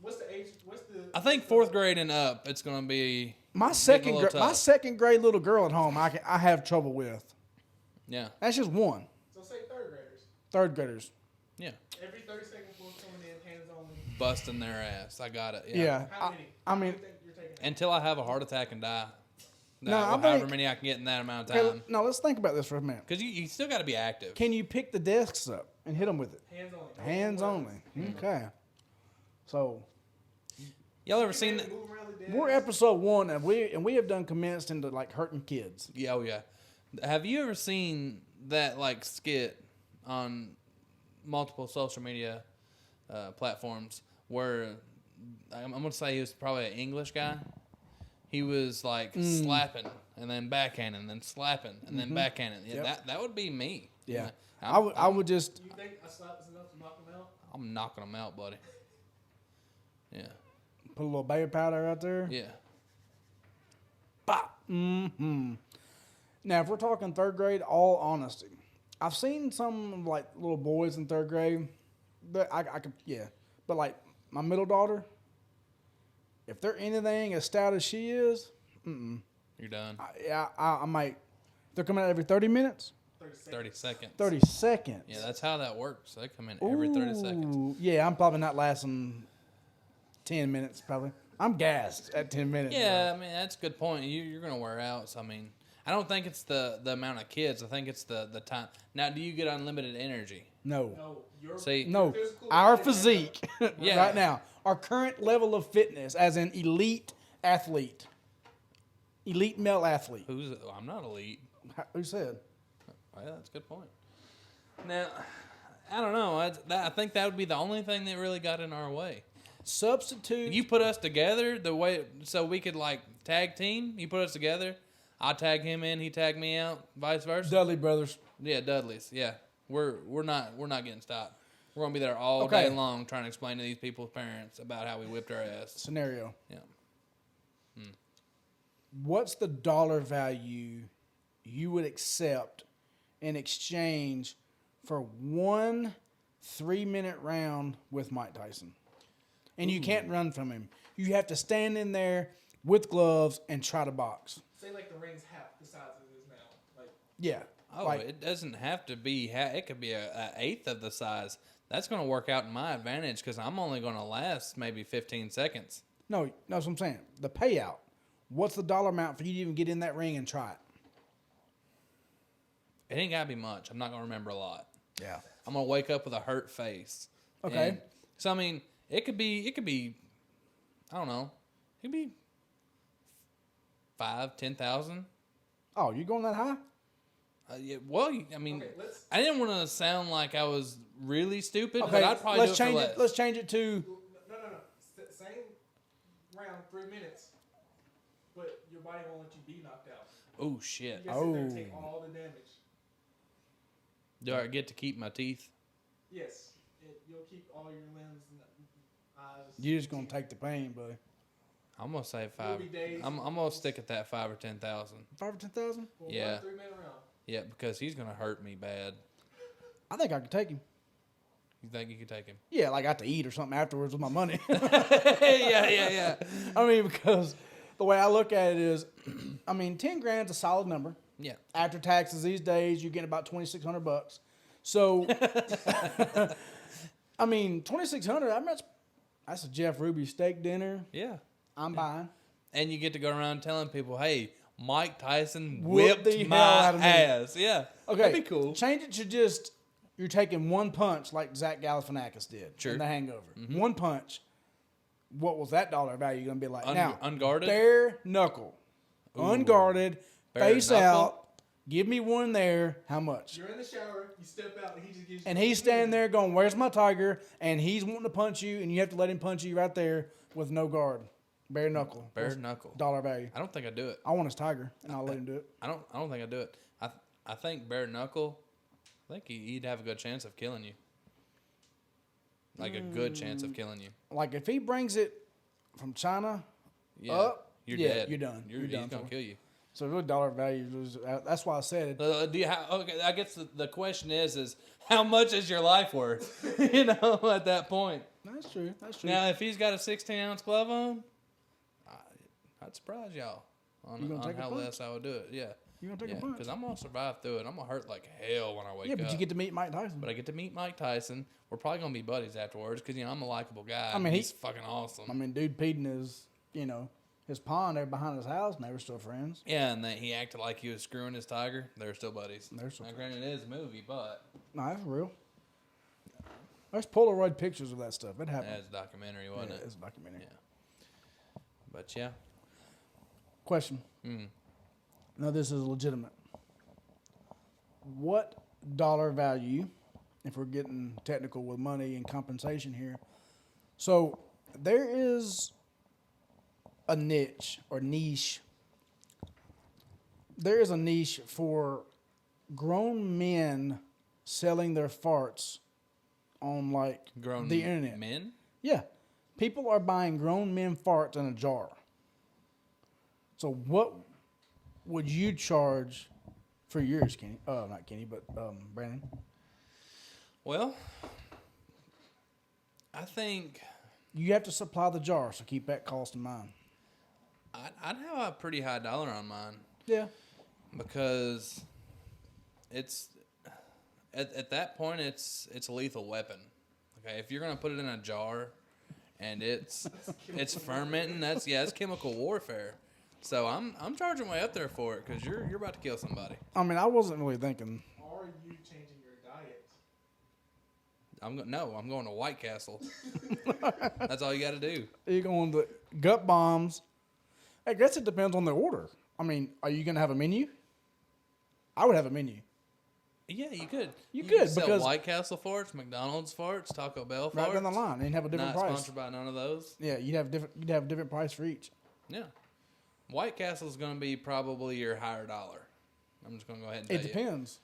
Speaker 4: What's the age? What's the?
Speaker 3: I think fourth grade and up, it's gonna be.
Speaker 2: my
Speaker 3: getting a
Speaker 2: second
Speaker 3: little
Speaker 2: my
Speaker 3: tough.
Speaker 2: second grade little girl at home, I have trouble with.
Speaker 3: Yeah.
Speaker 2: That's just one.
Speaker 4: So say third graders.
Speaker 2: Third graders.
Speaker 3: Yeah.
Speaker 4: Every 30 seconds, we're coming in, hands only.
Speaker 3: Busting their ass. I got it.
Speaker 2: Yeah.
Speaker 4: How many?
Speaker 2: I
Speaker 4: How many
Speaker 2: mean,
Speaker 4: you think you're taking?
Speaker 3: Until I have a heart attack and die.
Speaker 2: No, I
Speaker 3: however
Speaker 2: think-
Speaker 3: many I can get in that amount of
Speaker 2: okay,
Speaker 3: time.
Speaker 2: no, let's think about this for a minute.
Speaker 3: Because you still got to be active.
Speaker 2: Can you pick the desks up and hit them with it?
Speaker 4: Hands only.
Speaker 2: Hands only. Okay. So
Speaker 3: Y'all ever seen that?
Speaker 4: Move around the desk.
Speaker 2: we're episode 1, and we have done commenced into like hurting kids.
Speaker 3: Yeah, oh yeah. Have you ever seen that like skit on multiple social media platforms where I'm gonna say he was probably an English guy. He was like slapping and then backhanding and then slapping and then backhanding. Yeah,
Speaker 2: Yep.
Speaker 3: that would be me.
Speaker 2: Yeah.
Speaker 3: I'm,
Speaker 2: I would just
Speaker 4: You think a slap is enough to knock them out?
Speaker 3: I'm knocking them out, buddy. Yeah,
Speaker 2: put a little baby powder out there.
Speaker 3: yeah.
Speaker 2: Bop. Mm-hmm. Now, if we're talking third grade, all honesty, I've seen some like little boys in third grade. But I could, yeah. But like my middle daughter, if they're anything as stout as she is,
Speaker 3: You're done.
Speaker 2: I might. They're coming out every 30 minutes,
Speaker 3: 30 seconds.
Speaker 2: 30 seconds.
Speaker 3: Yeah, that's how that works. They come in every 30 seconds.
Speaker 2: Ooh, yeah, I'm probably not lasting 10 minutes. Probably, I'm gassed at 10 minutes.
Speaker 3: Yeah, I mean that's a good point. You're gonna wear out. So I mean, I don't think it's the amount of kids. I think it's the time. Now, do you get unlimited energy?
Speaker 2: No.
Speaker 4: No. Your
Speaker 3: See,
Speaker 2: No,
Speaker 4: physical
Speaker 2: our
Speaker 4: body-
Speaker 2: physique
Speaker 3: Yeah.
Speaker 2: right now, our current level of fitness as an elite athlete, elite male athlete.
Speaker 3: I'm not elite.
Speaker 2: Who said?
Speaker 3: Well, that's a good point. Now, I don't know. I think that would be the only thing that really got in our way.
Speaker 2: Substitute.
Speaker 3: You put us together the way so we could like tag team. You put us together. I tag him in. He tag me out. Vice versa.
Speaker 2: Dudley Brothers.
Speaker 3: Yeah, Dudley's. Yeah, we're not getting stopped. We're gonna be there all
Speaker 2: Okay.
Speaker 3: day long trying to explain to these people's parents about how we whipped our ass.
Speaker 2: Scenario.
Speaker 3: Yeah.
Speaker 2: What's the dollar value you would accept in exchange for one 3-minute round with Mike Tyson? And you can't run from him. You have to stand in there with gloves and try to box.
Speaker 4: Say like the ring's half the size it is now. Like
Speaker 2: Yeah.
Speaker 3: Oh,
Speaker 2: like,
Speaker 3: it doesn't have to be. It could be a eighth of the size. That's going to work out in my advantage because I'm only going to last maybe 15 seconds.
Speaker 2: no, that's what I'm saying. The payout. What's the dollar amount for you to even get in that ring and try it?
Speaker 3: It ain't got to be much. I'm not going to remember a lot.
Speaker 2: Yeah.
Speaker 3: I'm going to wake up with a hurt face.
Speaker 2: Okay.
Speaker 3: And, so I mean, it could be. I don't know. It could be 5,000-10,000.
Speaker 2: Oh, you going that high?
Speaker 3: Yeah, well, I mean,
Speaker 4: Okay, let's-
Speaker 3: I didn't want to sound like I was really stupid,
Speaker 2: Okay,
Speaker 3: but I'd probably
Speaker 2: let's
Speaker 3: do it
Speaker 2: change
Speaker 3: for
Speaker 2: it.
Speaker 3: less.
Speaker 2: Let's change it to
Speaker 4: no. Same round, 3 minutes. But your body won't let you be knocked out.
Speaker 3: Oh shit!
Speaker 4: You gotta sit there and take
Speaker 2: Oh.
Speaker 4: all the damage.
Speaker 3: Do I get to keep my teeth?
Speaker 4: Yes. You'll keep all your limbs and eyes.
Speaker 2: you're just gonna take the pain, buddy.
Speaker 3: I'm gonna say
Speaker 4: It'll
Speaker 3: 5.
Speaker 4: be days.
Speaker 3: I'm gonna stick at that 5 or 10,000.
Speaker 2: 5 or 10,000?
Speaker 4: For
Speaker 3: Yeah.
Speaker 4: 1 3-minute round.
Speaker 3: Yeah, because he's gonna hurt me bad.
Speaker 2: I think I could take him.
Speaker 3: You think you could take him?
Speaker 2: Yeah, like I have to eat or something afterwards with my money.
Speaker 3: yeah.
Speaker 2: I mean, because the way I look at it is, I mean, 10 grand's a solid number.
Speaker 3: Yeah.
Speaker 2: After taxes these days, you're getting about $2,600. So, I mean, $2,600. I mean, that's a Jeff Ruby steak dinner.
Speaker 3: Yeah.
Speaker 2: I'm buying.
Speaker 3: And you get to go around telling people, "Hey, Mike Tyson
Speaker 2: Whooped
Speaker 3: whipped
Speaker 2: the hell
Speaker 3: my
Speaker 2: out of me."
Speaker 3: ass." Yeah.
Speaker 2: Okay,
Speaker 3: That'd be cool.
Speaker 2: Change it to just you're taking one punch like Zach Galifianakis did
Speaker 3: Sure.
Speaker 2: in The Hangover. One punch. What was that dollar value going to be like? Now,
Speaker 3: unguarded?
Speaker 2: bare knuckle, unguarded,
Speaker 3: Bare
Speaker 2: face
Speaker 3: knuckle?
Speaker 2: out. Give me one there. How much?
Speaker 4: You're in the shower. You step out, and he just gives you.
Speaker 2: And he's standing there going, "Where's my tiger?" And he's wanting to punch you, and you have to let him punch you right there with no guard, bare knuckle.
Speaker 3: Bare
Speaker 2: What's
Speaker 3: knuckle.
Speaker 2: dollar value.
Speaker 3: I don't think I'd do it.
Speaker 2: I want his tiger, and I'll let him do it.
Speaker 3: I don't think I'd do it. I think bare knuckle. I think he'd have a good chance of killing you. Like a good chance of killing you.
Speaker 2: Like if he brings it from China up,
Speaker 3: you're
Speaker 2: yeah,
Speaker 3: dead.
Speaker 2: you're done. You're
Speaker 3: He's
Speaker 2: done
Speaker 3: gonna
Speaker 2: for.
Speaker 3: kill you.
Speaker 2: So really dollar value is, that's why I said it.
Speaker 3: Okay, I guess the question is how much is your life worth? At that point.
Speaker 2: That's true. That's true.
Speaker 3: Now, if he's got a 16-ounce glove on, I'd surprise y'all
Speaker 2: You gonna
Speaker 3: on
Speaker 2: take a
Speaker 3: how
Speaker 2: punch?
Speaker 3: less I would do it. Yeah.
Speaker 2: You gonna take a punch?
Speaker 3: Because I'm gonna survive through it. I'm gonna hurt like hell when I wake
Speaker 2: Yeah,
Speaker 3: up.
Speaker 2: but you get to meet Mike Tyson.
Speaker 3: But I get to meet Mike Tyson. We're probably gonna be buddies afterwards because I'm a likable guy.
Speaker 2: I mean,
Speaker 3: he's fucking awesome.
Speaker 2: I mean, dude peed in his, his pond there behind his house, and they were still friends.
Speaker 3: Yeah, and then he acted like he was screwing his tiger. They're still buddies.
Speaker 2: They're still
Speaker 3: now, granted, it is a movie, but
Speaker 2: No, that's real. There's Polaroid pictures of that stuff. It happened.
Speaker 3: it's a documentary, wasn't it?
Speaker 2: It's a documentary.
Speaker 3: Yeah. But yeah.
Speaker 2: Question. Now, this is legitimate. What dollar value, if we're getting technical with money and compensation here, so there is a niche or niche. There is a niche for grown men selling their farts on
Speaker 3: Grown
Speaker 2: the internet.
Speaker 3: men?
Speaker 2: Yeah. People are buying grown men farts in a jar. So what would you charge for yours, Kenny? Not Kenny, but Brandon.
Speaker 3: Well, I think
Speaker 2: You have to supply the jar, so keep that cost in mind.
Speaker 3: I'd have a pretty high dollar on mine
Speaker 2: Yeah.
Speaker 3: because it's at that point it's a lethal weapon. Okay, if you're gonna put it in a jar and it's fermenting, that's chemical warfare. So I'm charging way up there for it because you're about to kill somebody.
Speaker 2: I mean, I wasn't really thinking.
Speaker 4: Are you changing your diet?
Speaker 3: I'm going to White Castle. That's all you got to do.
Speaker 2: You're going to gut bombs. I guess it depends on the order. I mean, are you going to have a menu? I would have a menu.
Speaker 3: Yeah, you could.
Speaker 2: You could,
Speaker 3: sell
Speaker 2: because-
Speaker 3: White Castle farts, McDonald's farts, Taco Bell farts.
Speaker 2: Right down the line, and have a different
Speaker 3: Not
Speaker 2: price.
Speaker 3: sponsored by none of those.
Speaker 2: Yeah, you'd have a different price for each.
Speaker 3: Yeah. White Castle's going to be probably your higher dollar. I'm just going to go ahead and tell
Speaker 2: It
Speaker 3: you.
Speaker 2: depends.